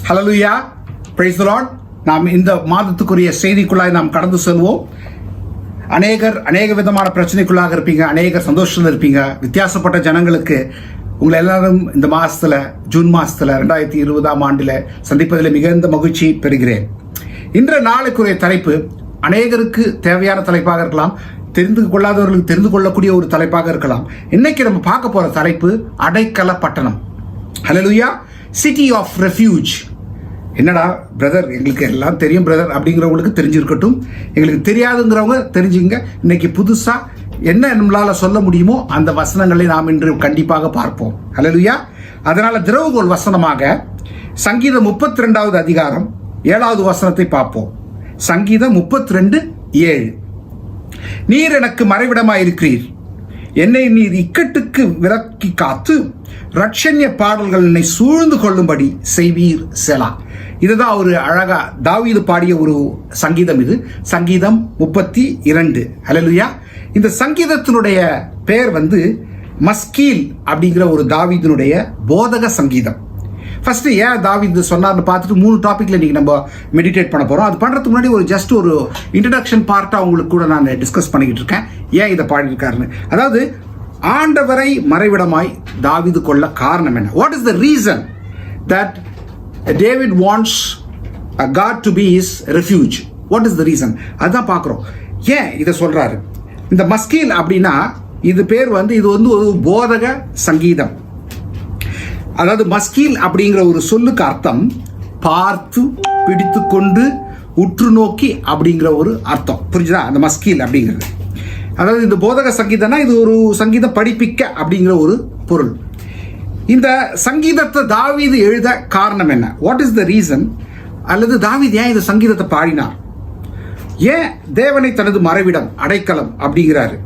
Hallelujah, price the Lord. நாம் இந்த மாதத்துக்குரிய செய்திக்குள்ளாய் நாம் கடந்து செல்வோம். அநேக விதமான பிரச்சனைக்குள்ளாக இருப்பீங்க, அநேகர் சந்தோஷத்தில் இருப்பீங்க. வித்தியாசப்பட்ட ஜனங்களுக்கு உங்களை எல்லாரும் இந்த மாதத்தில், ஜூன் மாதத்தில் 2020ஆம் ஆண்டில் சந்திப்பதில் மிகுந்த மகிழ்ச்சி பெறுகிறேன். இன்று நாளுக்குரிய தலைப்பு அநேகருக்கு தேவையான தலைப்பாக இருக்கலாம், தெரிந்து கொள்ளாதவர்களுக்கு தெரிந்து கொள்ளக்கூடிய ஒரு தலைப்பாக இருக்கலாம். இன்னைக்கு நம்ம பார்க்க போற தலைப்பு அடைக்கல பட்டணம். ஹல்லேலூயா, சிட்டி ஆஃப் ரெஃப்யூஜ். என்னடா பிரதர், எங்களுக்கு எல்லாம் தெரியும் பிரதர் அப்படிங்கிறவங்களுக்கு தெரிஞ்சிருக்கட்டும், எங்களுக்கு தெரியாதுங்கிறவங்க தெரிஞ்சுங்க. இன்னைக்கு புதுசா என்ன நம்மளால சொல்ல முடியுமோ அந்த வசனங்களை நாம் இன்று கண்டிப்பாக பார்ப்போம். ஹல்லேலூயா. அதனால திறவுகோல் வசனமாக சங்கீதம் 32வது அதிகாரம் 7வது வசனத்தை பார்ப்போம். சங்கீதம் 32:7. நீர் எனக்கு மறைவிடமாயிருக்கிறீர், என்னை நீர் இக்கட்டுக்கு விலக்கி காத்து ரட்சண்ய பாடல்கள் என்னை சூழ்ந்து கொள்ளும்படி செய்வீர் செலா. இதுதான் ஒரு அழகா தாவீது பாடிய ஒரு சங்கீதம். இது சங்கீதம் 32. ஹல்லேலூயா. இந்த சங்கீதத்தினுடைய பெயர் மஸ்கீல் அப்படிங்கிற ஒரு தாவீதினுடைய போதக சங்கீதம். ஃபர்ஸ்ட் ஏன் தாவீது சொன்னார்னு பார்த்துட்டு 3 டாபிக்ல இன்னைக்கு நம்ம மெடிடேட் பண்ண போறோம். அது பண்றதுக்கு முன்னாடி ஒரு இன்ட்ரடக்ஷன் பார்ட்டா உங்களுக்கு கூட நான் டிஸ்கஸ் பண்ணிக்கிட்டு இருக்கேன், ஏன் இதை பாடியிருக்காருன்னு. அதாவது ஆண்டவரை மறைவிடமாய் தாவீது கொள்ள காரணம் என்ன? What is the reason that David wants God to be his refuge? What is the reason? அதுதான் பார்க்குறோம். ஏன் இதை சொல்றாரு? இந்த மஸ்கீல் அப்படின்னா இது பேர் இது ஒரு போதக சங்கீதம். அதாவது மஸ்கீல் அப்படிங்கிற ஒரு சொல்லுக்கு அர்த்தம் பார்த்து, பிடித்து கொண்டு, உற்று நோக்கி அப்படிங்கிற ஒரு அர்த்தம். புரிஞ்சுதா? அந்த மஸ்கீல் அப்படிங்கிறது. அதாவது இந்த போதக சங்கீதம்னா இது ஒரு சங்கீதம் படிப்பிக்க அப்படிங்கிற ஒரு பொருள். இந்த சங்கீதத்தை தாவீது எழுத காரணம் என்ன? What is the reason? அல்லது தாவீது ஏன் இந்த சங்கீதத்தை பாடினார்? ஏன் தேவனை தனது மறைவிடம், அடைக்கலம் அப்படிங்கிறாரு?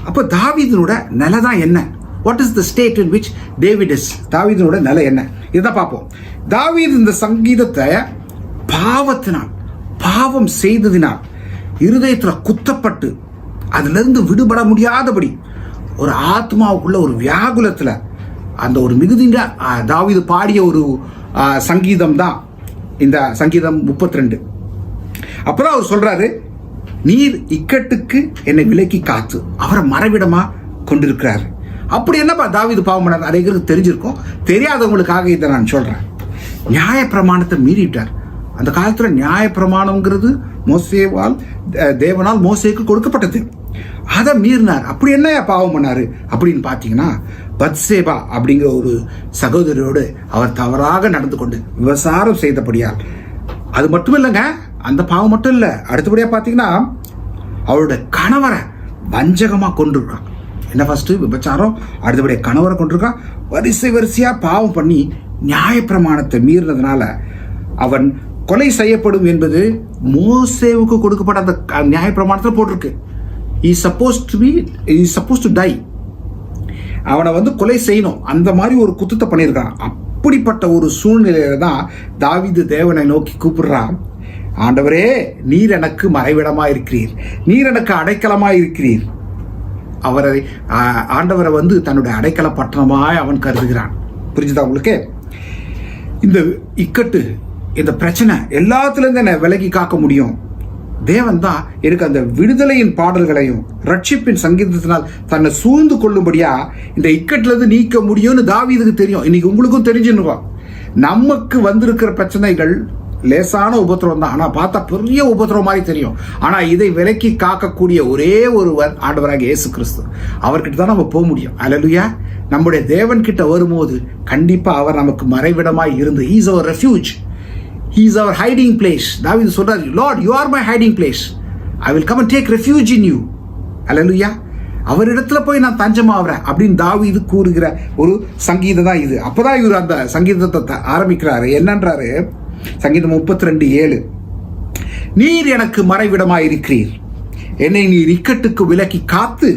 அப்போ தாவீதினோட நிலை தான் என்ன? What is the state in which David is? தாவீதினோட நிலை என்ன? இதான் பார்ப்போம். தாவீது இந்த சங்கீதத்தை பாவத்தினால், பாவம் செய்ததினால் இருதயத்தில் குத்தப்பட்டு அதிலிருந்து விடுபட முடியாதபடி ஒரு ஆத்மாவுக்குள்ள ஒரு வியாகுலத்தில் அந்த ஒரு மிகுதிங்க தாவீது பாடிய ஒரு சங்கீதம் தான் இந்த சங்கீதம் 32. அப்புறம் அவர் சொல்றாரு, நீர் இக்கட்டுக்கு என்னை விலக்கி காத்து அவரை மறைவிடமா கொண்டிருக்கிறாரு. அப்படி என்னப்பா தாவீது பாவம் பண்ணார்? அநேகருக்கு தெரிஞ்சிருக்கும், தெரியாதவங்களுக்காக இதை நான் சொல்றேன். நியாய பிரமாணத்தை மீறிட்டார். அந்த காலத்துல நியாய பிரமாணம்ங்கிறது மோசேவால், தேவனால் மோசேக்கு கொடுக்கப்பட்டது. அதை மீறினார். அப்படி என்ன பாவம் பண்ணாரு அப்படின்னு பார்த்தீங்கன்னா, பத்சேபா அப்படிங்கிற ஒரு சகோதரியோடு அவர் தவறாக நடந்து கொண்டு விபசாரம் செய்தபடியால். அது மட்டும் இல்லைங்க, அந்த பாவம் மட்டும் இல்லை, அடுத்தபடியாக பார்த்தீங்கன்னா அவருடைய கணவரை வஞ்சகமாக கொண்டிருக்கான். என்ன ஃபர்ஸ்ட் விபச்சாரம், அடுத்தபடியாக கணவரை கொண்டிருக்கான். வரிசையா பாவம் பண்ணி நியாயப்பிரமாணத்தை மீறினதுனால அவன் கொலை செய்யப்படும் என்பது மோசேவுக்கு கொடுக்கப்பட்ட அந்த நியாயப்பிரமாணத்தில் போட்டிருக்கு. He is supposed to die. அவனை கொலை செய்யணும், அந்த மாதிரி ஒரு குத்தத்தை பண்ணியிருக்கான். அப்படிப்பட்ட ஒரு சூழ்நிலையில தான் தாவீது தேவனை நோக்கி கூப்பிடுறான். ஆண்டவரே, நீர் எனக்கு மறைவிடமா இருக்கிறீர், நீர் எனக்கு அடைக்கலமா இருக்கிறீர். ஆண்டவரை தன்னுடைய அடைக்கல பட்டணமாய் அவன் கருதுகிறான். புரிஞ்சுதா உங்களுக்கு? இந்த இக்கட்டு, இந்த பிரச்சனை எல்லாத்துலேருந்து என்னை விலகி காக்க முடியும். தேவன் தான் எனக்கு அந்த விடுதலையின் பாடல்களையும் ரட்சிப்பின் சங்கீதத்தினால் தன்னை சூழ்ந்து கொள்ளும்படியா இந்த இக்கட்டிலிருந்து நீக்க முடியும்னு தாவீதுக்கு தெரியும். இன்னைக்கு உங்களுக்கும் தெரிஞ்சுன்னு, நமக்கு வந்திருக்கிற பிரச்சனைகள் லேசான உபத்திரம் தான், ஆனால் பார்த்தா பெரிய உபத்திரம் மாதிரி தெரியும். ஆனால் இதை விலக்கி காக்கக்கூடிய ஒரே ஒருவர் ஆண்டவராக இயேசு கிறிஸ்து. அவர்கிட்ட தான் நம்ம போக முடியும். அல்லேலூயா. நம்முடைய தேவன் கிட்ட வரும்போது கண்டிப்பாக அவர் நமக்கு மறைவிடமாய் இருந்து, He is our refuge, He is our hiding place. தாவீது சொல்றார், Lord, you are my hiding place. I will come and take refuge in you. அல்லேலூயா. அவரிடத்துல போய் நான் தஞ்சமாகிறேன் அப்படின்னு தாவீது கூறுகிற ஒரு சங்கீதம் தான் இது. அப்பதான் இவர் அந்த சங்கீதத்தை ஆரம்பிக்கிறாரு. என்னன்றாரு? சங்கீதம் 32:7. நீர் எனக்கு மறைவிடமாயிருக்கிறீர், என்னை நீர் இக்கட்டுக்கு விலக்கி காத்து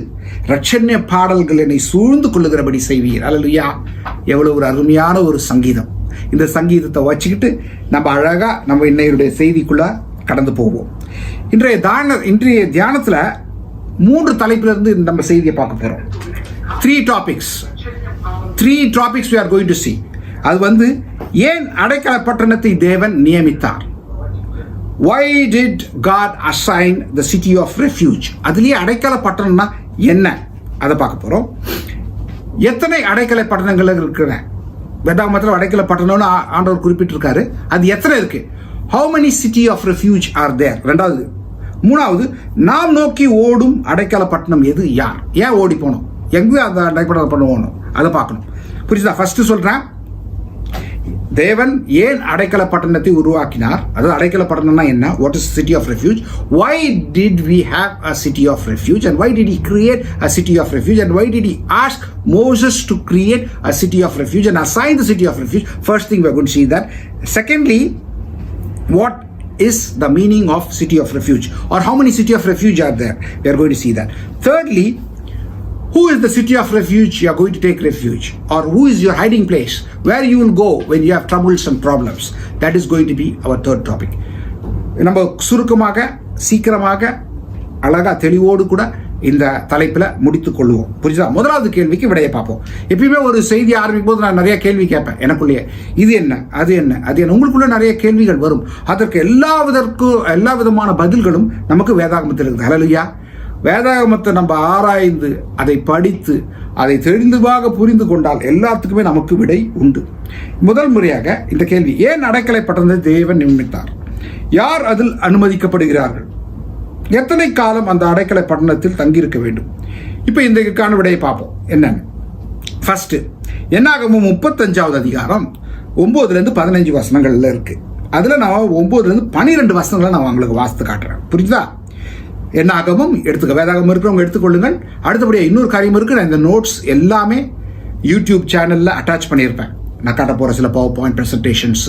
ரட்சண்ய பாடல்கள் என்னை சூழ்ந்து கொள்ளுகிறபடி செய்வீர். அல்லேலூயா. எவ்வளவு ஒரு அருமையான ஒரு சங்கீதம். இந்த சங்கீதத்தை வச்சுக்கிட்டு நம்ம அழகா நம்ம இன்னையுடைய செய்திக்குள்ள கடந்து போவோம். இன்றைய தியானத்தில் 3 தலைப்புல இருந்து நம்ம செய்தியை பார்க்க போறோம். 3 topics we are going to see. அது ஏன் அடைக்கல பட்டணத்தை தேவன் நியமித்தார்? Why did God assign the city of refuge? அதுலயே அடைக்கல பட்டணம்னா என்ன அதை பார்க்க போறோம். எத்தனை அடைக்கல பட்டணங்கள் இருக்கிற வேதாகமத்தில் அடைக்கல பட்டணம்னு ஆண்டவர் குறிப்பிட்டிருக்காரு. அது எத்தனை இருக்கு? How many city of refuge are there? ரெண்டாவது. மூணாவது, நாம் நோக்கி ஓடும் அடைக்கல பட்டணம் எது, யார், ஏன் ஓடி போனோம், எங்க அந்த அடைக்கல பட்டணம் ஓடணும், அதை பார்க்கணும். புரியுதா? ஃபர்ஸ்ட் சொல்றேன், தேவன் ஏன் அடைக்கல பட்டணத்தை உருவாக்கினார்? அதாவது அடைக்கல பட்டணம்னா என்ன? What is city of refuge? why did we have a city of refuge and why did he create a city of refuge and why did he ask Moses to create a city of refuge and assign the city of refuge? First thing we are going to see that. Secondly, what is the meaning of city of refuge, or how many city of refuge are there? We are going to see that. Thirdly, who is the city of refuge you are going to take refuge, or who is your hiding place where you will go when you have troubles and problems? That is going to be our third topic. நம்ம சுருக்கமாக சீக்கிரமாக அழகா தெளிவோடு கூட இந்த தலைப்பில் முடித்துக் கொள்வோம். புரியுதா? முதலாவது கேள்விக்கு விடையை பார்ப்போம். எப்பயுமே ஒரு செய்தி ஆரம்பிக்கும் போது நான் நிறைய கேள்வி கேட்பேன் எனக்குள்ளேயே. இது என்ன, அது என்ன, அது என்ன, உங்களுக்குள்ள நிறைய கேள்விகள் வரும். அதற்கு எல்லா விதமான பதில்களும் நமக்கு வேதாகமத்தில் இருக்குது. ஹல்லேலூயா. வேதாகமத்தை நம்ம ஆராய்ந்து அதை படித்து அதை தெளிவாக புரிந்து கொண்டால் எல்லாத்துக்குமே நமக்கு விடை உண்டு. முதல் முறையாக இந்த கேள்வி, ஏன் அடைக்கலை பட்டணத்தை தேவன் நியமித்தார்? யார் அதில் அனுமதிக்கப்படுகிறார்கள்? எத்தனை காலம் அந்த அடைக்கலை பட்டணத்தில் தங்கியிருக்க வேண்டும்? இப்போ இந்த விடையை பார்ப்போம். என்னன்னு ஃபர்ஸ்ட், என்னாகமம் 35வது அதிகாரம் 9-15 வசனங்கள்ல இருக்கு. அதுல நான் 9-12 வசனங்களை நான் உங்களுக்கு வாசித்து காட்டுறேன். புரியுதா? என்னாகமம் எடுத்துக்க, வேதாகமம் இருக்கிறவங்க எடுத்துக்கொள்ளுங்கள். அடுத்தபடியாக இன்னொரு காரியம் இருக்கு. நான் இந்த நோட்ஸ் எல்லாமே யூடியூப் சேனல்ல அட்டாச் பண்ணியிருப்பேன். நான் காட்ட போகிற சில பவர் பாயிண்ட் ப்ரெசன்டேஷன்ஸ்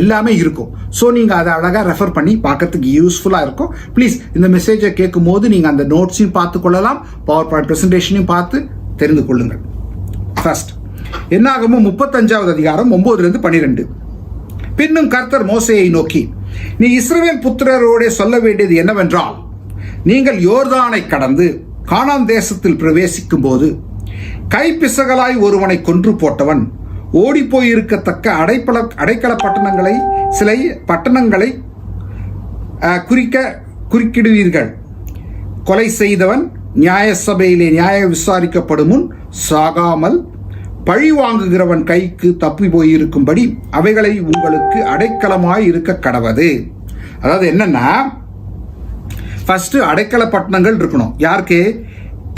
எல்லாமே இருக்கும். ஸோ நீங்கள் அதை அழகாக ரெஃபர் பண்ணி பார்க்கறதுக்கு யூஸ்ஃபுல்லாக இருக்கும். ப்ளீஸ் இந்த மெசேஜை கேட்கும் போது நீங்கள் அந்த நோட்ஸையும் பார்த்து கொள்ளலாம், பவர் பாயிண்ட் ப்ரெசன்டேஷனையும் பார்த்து தெரிந்து கொள்ளுங்கள். ஃபர்ஸ்ட், என்னாகமம் 35வது அதிகாரம் 9-12. பின்னும் கர்த்தர் மோசேயை நோக்கி, நீ இஸ்ரவேல் புத்திரரோட சொல்ல வேண்டியது என்னவென்றால், நீங்கள் யோர்தானை கடந்து கானான் தேசத்தில் பிரவேசிக்கும் போது கைப்பிசகலாய் ஒருவனை கொன்று போட்டவன் ஓடிப்போயிருக்கத்தக்க அடைக்கல பட்டணங்களை சில பட்டணங்களை குறிக்கிடுவீர்கள். கொலை செய்தவன் நியாய சபையிலே நியாய விசாரிக்கப்படும் முன் சாகாமல் பழி வாங்குகிறவன் கைக்கு தப்பி போயிருக்கும்படி அவைகளை உங்களுக்கு அடைக்கலமாய் இருக்க கடவது. அதாவது என்னன்னா, ஃபர்ஸ்ட் அடைக்கல பட்டணங்கள் இருக்கணும். யாருக்கு?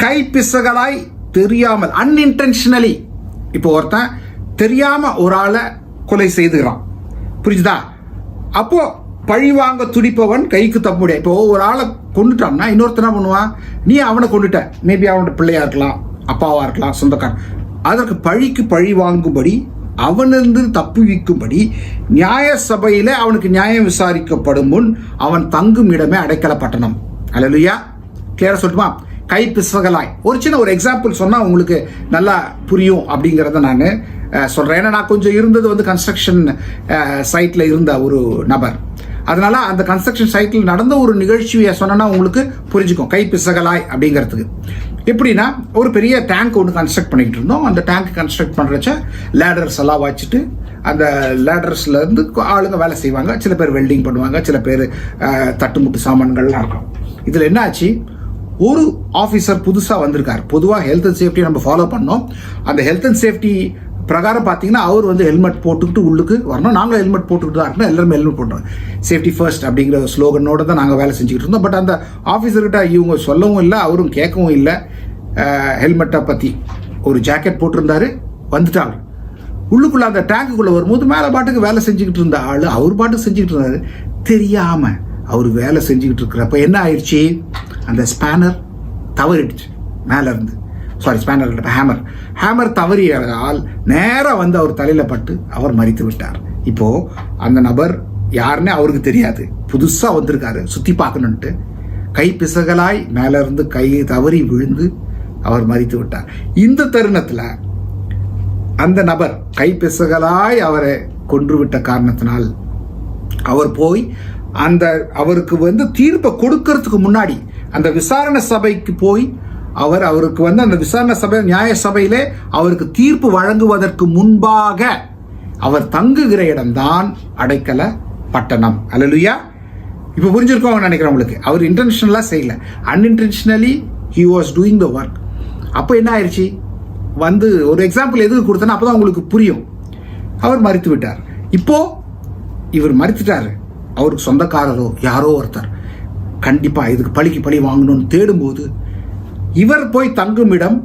கைப்பிசகலாய் தெரியாமல், அன்இன்டென்ஷனலி. இப்போ ஒருத்தன் தெரியாம ஒரு ஆளை கொலை செய்துகிறான். புரிஞ்சுதா? அப்போ பழி வாங்க துடிப்பவன் கைக்கு தப்ப முடியாது. இப்போ ஒரு ஆளை கொண்டுட்டான்னா இன்னொருத்தனா பண்ணுவான், நீ அவனை கொண்டுட்ட, மேபி அவனோட பிள்ளையா இருக்கலாம், அப்பாவா இருக்கலாம், சொந்தக்காரன். அதற்கு பழிக்கு பழி வாங்கும்படி, அவனிருந்து தப்புவிக்கும்படி நியாய சபையில அவனுக்கு நியாயம் விசாரிக்கப்படும் முன் அவன் தங்கும் இடமே அடைக்கல பட்டணம். அல்லேலூயா. கிளியரா சொல்லட்டுமா? கை பிசகலாய். ஒரு சின்ன ஒரு எக்ஸாம்பிள் சொன்னா உங்களுக்கு நல்லா புரியும் அப்படிங்கிறத நான் சொல்றேன். ஏன்னா நான் கொஞ்சம் இருந்தது வந்து கன்ஸ்ட்ரக்ஷன் சைட்ல இருந்த ஒரு நபர். அதனால அந்த கன்ஸ்ட்ரக்ஷன் சைட்டில் நடந்த ஒரு நிகழ்ச்சியை சொன்னா உங்களுக்கு புரிஞ்சுக்கும். கை பிசகலாய் அப்படிங்கிறதுக்கு எப்படின்னா, ஒரு பெரிய டேங்க் ஒன்று கன்ஸ்ட்ரக்ட் பண்ணிக்கிட்டு இருந்தோம். அந்த டேங்க் கன்ஸ்ட்ரக்ட் பண்ணுறச்ச லேடர்ஸ் எல்லாம் வச்சுட்டு அந்த லேடர்ஸ்ல இருந்து ஆளுங்க வேலை செய்வாங்க. சில பேர் வெல்டிங் பண்ணுவாங்க, சில பேர் தட்டுமுட்டு சாமான்கள்லாம் இருக்கும். இதில் என்ன ஆச்சு, ஒரு ஆஃபீஸர் புதுசாக வந்திருக்காரு. பொதுவாக ஹெல்த் அண்ட் சேஃப்டி நம்ம ஃபாலோ பண்ணோம். அந்த ஹெல்த் அண்ட் சேஃப்டி பிரகாரம் பார்த்தீங்கன்னா அவர் வந்து ஹெல்மெட் போட்டுக்கிட்டு உள்ளுக்கு வரணும். நாங்களும் ஹெல்மெட் போட்டுக்கிட்டு தான் இருக்கணும். எல்லாருமே ஹெல்மெட் போட்டுருவோம். சேஃப்டி ஃபர்ஸ்ட் அப்படிங்கிற ஸ்லோகனோட தான் நாங்கள் வேலை செஞ்சுக்கிட்டு இருந்தோம். பட் அந்த ஆஃபீஸர்கிட்ட இவங்க சொல்லவும் இல்லை, அவரும் கேட்கவும் இல்லை. ஹெல்மெட்டை பற்றி ஒரு ஜாக்கெட் போட்டிருந்தாரு. வந்துட்டாங்க உள்ளுக்குள்ள. அந்த டேங்குக்குள்ளே வரும்போது மேலே பாட்டுக்கு வேலை செஞ்சுக்கிட்டு இருந்த ஆள் அவர் பாட்டுக்கு செஞ்சுக்கிட்டு இருந்தாரு. தெரியாமல் அவர் வேலை செஞ்சுக்கிட்டு இருக்கிறப்ப என்ன ஆயிடுச்சு, அந்த ஸ்பேனர் தவறிடுச்சு. மேலே இருந்து ஸ்பேனர் ஹேமர் தவறியால் நேராக வந்து அவர் தலையில் பட்டு அவர் மரித்து விட்டார். இப்போ அந்த நபர் யாருன்னு அவருக்கு தெரியாது, புதுசாக வந்திருக்காரு, சுற்றி பார்க்கணுன்ட்டு கை பிசகலாய் மேலே இருந்து கை தவறி விழுந்து அவர் மரித்து விட்டார். இந்த தருணத்தில் அந்த நபர் கை பிசகலாய் அவரை கொன்றுவிட்ட காரணத்தினால் அவர் போய் அவருக்கு வந்து தீர்ப்பை கொடுக்கறதுக்கு முன்னாடி அந்த விசாரணை சபைக்கு போய் அவருக்கு வந்து அந்த விசாரணை சபை நியாய சபையிலே அவருக்கு தீர்ப்பு வழங்குவதற்கு முன்பாக அவர் தங்குகிற இடம்தான் அடைக்கல பட்டணம். அல்லேலூயா. இப்போ புரிஞ்சிருக்கோம் நினைக்கிறேன் உங்களுக்கு. அவர் இன்டென்ஷனலா செய்யல, unintentionally he was doing the work. அப்போ என்ன ஆயிடுச்சு, வந்து ஒரு எக்ஸாம்பிள் எதுக்கு கொடுத்தேன்னா அப்பதான் உங்களுக்கு புரியும். அவர் மரித்து விட்டார். இப்போ இவர் மரித்துட்டாரு, அவருக்கு சொந்தக்காரரோ யாரோ ஒருத்தர் கண்டிப்பா இதுக்கு பழிக்கு பழி வாங்கணும்னு தேடும்போது இவர் போய் தங்கும் இடம்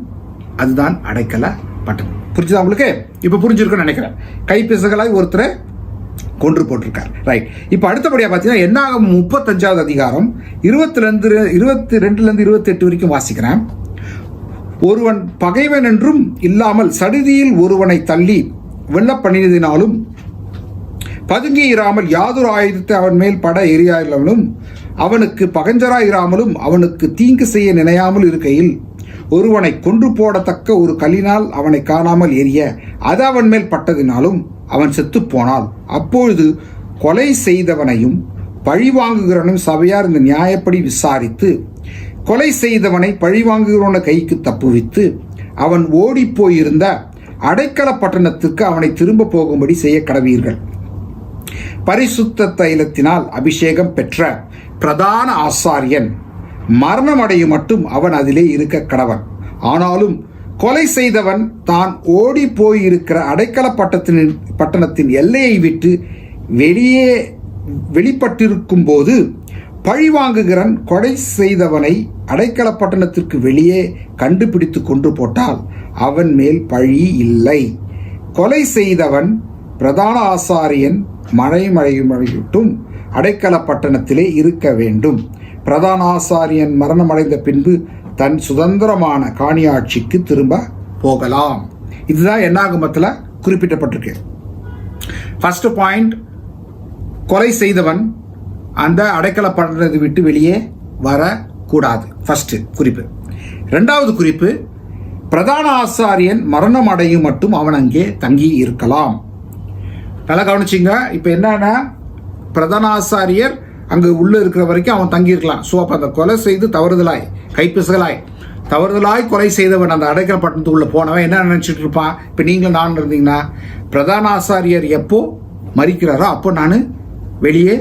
அதுதான் அடைக்கல பட்டணம். புரிஞ்சுதா உங்களுக்கு? இப்ப புரிஞ்சிருக்குன்னு நினைக்கிறேன். கைப்பிசகளாய் ஒருத்தரை கொன்று போட்டிருக்கார். ரைட். இப்ப அடுத்தபடியா பாத்தீங்கன்னா என்னாகும் 35வது அதிகாரம் 22 28 வரைக்கும் வாசிக்கிறேன். ஒருவன் பகைவன் என்றும் இல்லாமல் சடுதியில் ஒருவனை தள்ளி வெள்ள பண்ணினதினாலும் பதுங்கி இராமல் யாதொரு ஆயுதத்தை அவன் மேல் பட எரியாமலும் அவனுக்கு பகஞ்சராயிராமலும் அவனுக்கு தீங்கு செய்ய நினையாமல் இருக்கையில் ஒருவனை கொன்று போடத்தக்க ஒரு கல்லினால் அவனை காணாமல் எரிய அது அவன் மேல் பட்டதினாலும் அவன் செத்து போனால் அப்பொழுது கொலை செய்தவனையும் பழிவாங்குகிறவனும் சபையார் இந்த நியாயப்படி விசாரித்து கொலை செய்தவனை பழிவாங்குகிறவன கைக்கு தப்புவித்து அவன் ஓடி போயிருந்த அடைக்கல பட்டணத்துக்கு அவனை திரும்ப போகும்படி செய்ய கடவீர்கள். பரிசுத்த தைலத்தினால் அபிஷேகம் பெற்ற பிரதான ஆசாரியன் மரணம் அடையும் மட்டும் அவன் அதிலே இருக்க கடவன். ஆனாலும் கொலை செய்தவன் தான் ஓடி போயிருக்கிற அடைக்கல பட்டணத்தின் எல்லையை விட்டு வெளிப்பட்டிருக்கும் போது பழிவாங்குகிறன் கொலை செய்தவனை அடைக்கல பட்டணத்திற்கு வெளியே கண்டுபிடித்து கொன்று போட்டால் அவன் மேல் பழி இல்லை. கொலை செய்தவன் பிரதான ஆசாரியன் மழைமழையும் அடைக்கல பட்டணத்திலே இருக்க வேண்டும். பிரதான ஆசாரியன் மரணமடைந்த பின்பு தன் சுதந்திரமான காணியாட்சிக்கு திரும்ப போகலாம். இதுதான் என்னாகமத்தில் குறிப்பிடப்பட்டிருக்கு. ஃபர்ஸ்ட் பாயிண்ட், கொலை செய்தவன் அந்த அடைக்கல பட்டணத்தை விட்டு வெளியே வரக்கூடாது. ஃபர்ஸ்ட் குறிப்பு. இரண்டாவது குறிப்பு, பிரதான ஆசாரியன் மரணம் அடையும் மட்டும் அவன் அங்கே தங்கி இருக்கலாம். நல்லா கவனிச்சிங்க. இப்போ என்னன்னா, பிரதான ஆசாரியர் அங்கு உள்ள இருக்கிற வரைக்கும் அவன் தங்கி இருக்கலாம். ஸோ அப்போ அந்த கொலை செய்து தவறுதலாய் கொலை செய்தவன் அந்த அடைக்கல பட்டணத்துக்குள்ள போனவன் என்ன நினைச்சிட்டு இருப்பான்? இப்போ நீங்களும் நான் இருந்தீங்கன்னா, பிரதான ஆசாரியர் எப்போ மறிக்கிறாரோ அப்போ நான் வெளியே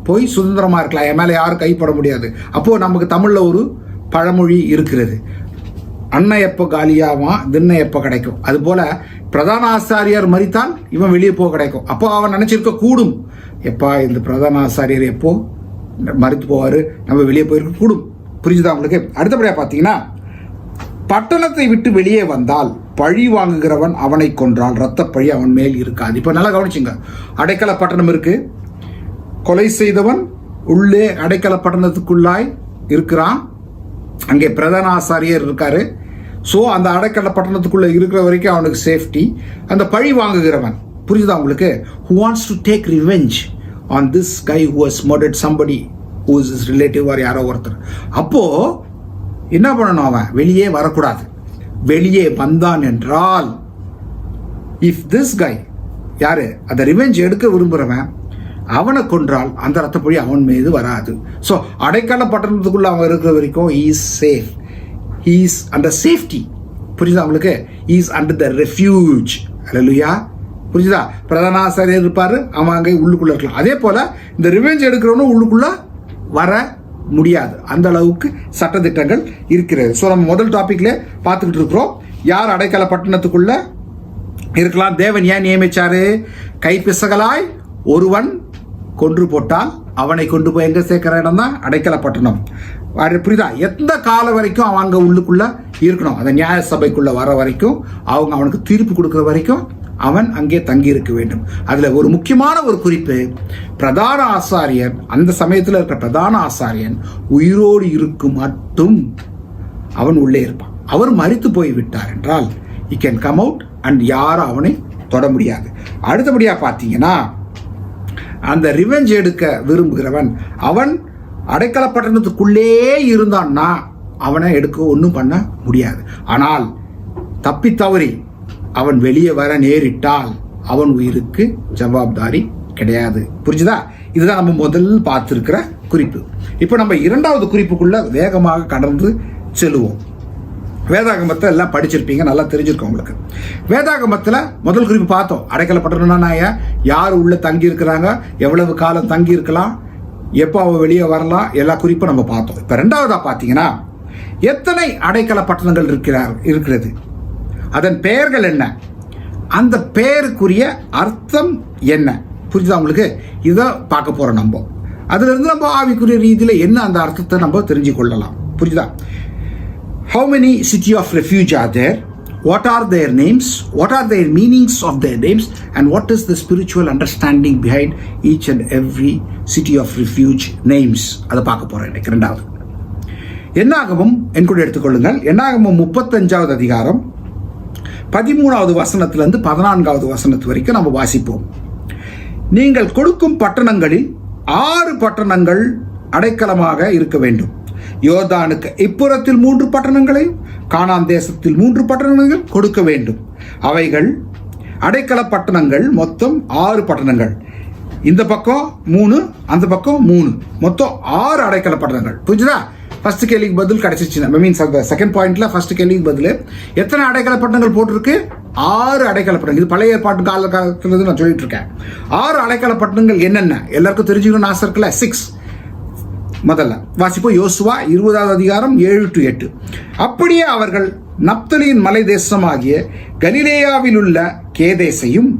போய் சுதந்திரமா இருக்கலாம், என் மேலே யாரும் கைப்பட முடியாது. அப்போ நமக்கு தமிழ்ல ஒரு பழமொழி இருக்கிறது, அன்னை எப்போ காலியாவான் தின்ன எப்போ கிடைக்கும். அது போல பிரதான ஆசாரியார் மறித்தால் இவன் வெளியே போக கிடைக்கும். அப்போ அவன் நினைச்சிருக்க கூடும், எப்பா இந்த பிரதான ஆசாரியர் எப்போ மறித்து போவாரு, நம்ம வெளியே போயிருக்க கூடும். புரிஞ்சுதா உங்களுக்கு? அடுத்தபடியா பார்த்தீங்கன்னா, பட்டணத்தை விட்டு வெளியே வந்தால் பழி வாங்குகிறவன் அவனை கொன்றால் இரத்த பழி அவன் மேல் இருக்காது. இப்போ நல்லா கவனிச்சுங்க. அடைக்கல பட்டணம் இருக்கு, கொலை செய்தவன் உள்ளே அடைக்கல பட்டணத்துக்குள்ளாய் இருக்கிறான், அங்கே பிரதான ஆசாரியர் இருக்காரு. ஸோ அந்த அடைக்கல பட்டணத்துக்குள்ள இருக்கிற வரைக்கும் அவனுக்கு சேஃப்டி. அந்த பழி வாங்குகிறவன், புரியுதா உங்களுக்கு, who wants to take revenge on this guy who has murdered somebody who is his relative or யாரோ ஒருத்தர், அப்போ என்ன பண்ணணும்? அவன் வெளியே வரக்கூடாது. வெளியே வந்தான் என்றால், இஃப் திஸ் கை யாரு அந்த ரிவெஞ்ச் எடுக்க விரும்புகிறவன் அவனை கொன்றால் அந்த ரத்தப்பொழி அவன் மீது வராது. ஸோ அடைக்கல பட்டணத்துக்குள்ள அவன் இருக்கிற வரைக்கும் he is safe, he is under safety. புரியுதா உங்களுக்கு? he is under the refuge. அல்லேலூயா. புரிஞ்சுதா? பிரதான ஆசாரியர் இருப்பாரு, அவன் அங்கே உள்ளுக்குள்ள இருக்கலாம். அதே போல இந்த ரிவெஞ்ச் எடுக்கிறவனும் உள்ளுக்குள்ள வர முடியாது. அந்த அளவுக்கு சட்டத்திட்டங்கள் இருக்கிறது. ஸோ நம்ம முதல் டாபிக்ல பார்த்துக்கிட்டு இருக்கிறோம், யார் அடைக்கல பட்டணத்துக்குள்ள இருக்கலாம். தேவன் ஏன் நியமிச்சாரு? கைப்பிசகளாய் ஒருவன் கொன்று போட்டால் அவனை கொண்டு போய் எங்க சேர்க்கிற இடம் தான் அடைக்கல பட்டணம். புரியுதா? எந்த காலம் வரைக்கும் அவன் அங்க உள்ளுக்குள்ள இருக்கணும், அந்த நியாய சபைக்குள்ள வர வரைக்கும், அவங்க அவனுக்கு தீர்ப்பு கொடுக்கிற வரைக்கும் அவன் அங்கே தங்கி இருக்க வேண்டும். அதுல ஒரு முக்கியமான ஒரு குறிப்பு, பிரதான ஆசாரியன், அந்த சமயத்தில் இருக்கிற பிரதான ஆசாரியன் உயிரோடு இருக்கும் மட்டும் அவன் உள்ளே இருப்பான். அவர் மரித்து போய் விட்டார் என்றால் he can come out and யாரும் அவனை தொட முடியாது. அடுத்தபடியா பார்த்தீங்கன்னா, அந்த ரிவெஞ்ச் எடுக்க விரும்புகிறவன் அவன் அடைக்கல பட்டணத்துக்குள்ளே இருந்தான்னா அவனை எடுக்க ஒன்றும் பண்ண முடியாது. ஆனால் தப்பி தவறி அவன் வெளியே வர நேரிட்டால் அவன் உயிருக்கு ஜவாப்தாரி கிடையாது. புரிஞ்சுதா? இதுதான் நம்ம முதல்ல பார்த்திருக்கிற குறிப்பு. இப்போ நம்ம இரண்டாவது குறிப்புக்குள்ள வேகமாக கடந்து செல்லுவோம். வேதாகமத்தை எல்லாம் படிச்சிருப்பீங்க, நல்லா தெரிஞ்சிருக்கும் உங்களுக்கு. வேதாகமத்தில் முதல் குறிப்பு பார்த்தோம். அடைக்கல பட்டணம்னா யார் உள்ள தங்கி இருக்கிறாங்க, எவ்வளவு காலம் தங்கி இருக்கலாம், எப்போ அவ வெளியே வரலாம், எல்லா குறிப்பும் நம்ம பார்த்தோம். இப்போ ரெண்டாவதா பார்த்தீங்கன்னா எத்தனை அடைக்கல பட்டணங்கள் இருக்கிறது, அதன் பெயர்கள் என்ன, அந்த பெயருக்குரிய அர்த்தம் என்ன, புரிஞ்சுதா உங்களுக்கு? இதை பார்க்க போறோம். நம்ம அதுல இருந்து நம்ம ஆவிக்குரிய ரீதியில் என்ன அந்த அர்த்தத்தை நம்ம தெரிஞ்சு கொள்ளலாம். புரிஞ்சுதா? How many city of refuge are there? What are their names? What are their meanings of their names? And what is the spiritual understanding behind each and every city of refuge names? அதை பார்க்க போறேன் இன்னைக்கு. ரெண்டாவது என்னாகமம் என் கூட எடுத்துக்கொள்ளுங்கள். என்னாகமம் 35வது அதிகாரம் 13வது வசனத்திலிருந்து 14வது வசனத்து வரைக்கும் நம்ம வாசிப்போம். நீங்கள் கொடுக்கும் பட்டணங்களில் 6 பட்டணங்கள் அடைக்கலமாக இருக்க வேண்டும். யோர்தானுக்கு இப்புறத்தில் 3 பட்டணங்களையும் கானான் தேசத்தில் 3 பட்டணங்களையும் கொடுக்க வேண்டும். அவைகள் அடைக்கல பட்டணங்கள், மொத்தம் 6 பட்டணங்கள். இந்த பக்கம் 3, அந்த பக்கம் 3, மொத்தம் 6 அடைக்கல பட்டணங்கள். புரிஞ்சுதா? ஃபர்ஸ்ட் கேள்விக்கு பதில் கிடைச்சிச்சு. மீன்ஸ் அந்த செகண்ட் பாயிண்ட்ல ஃபர்ஸ்ட் கேள்விக்கு பதில் எத்தனை அடைக்கல பட்டணங்கள் போட்டிருக்கு? 6 அடைக்கல பட்டணங்கள். இது பழைய ஏற்பாட்டு காலத்துல நான் சொல்லிட்டு இருக்கேன். 6 அடைக்கல பட்டணங்கள் என்னென்ன எல்லாருக்கும் தெரிஞ்சுக்கணும்னு ஆசை இருக்குல்ல? 6 முதல்ல வாசிப்போம். யோசுவா 20வது அதிகாரம் 7 to 8. அப்படியே அவர்கள் நப்தலியின் மலை தேசமாகிய கலிலேயாவில் உள்ள கேதேசையும்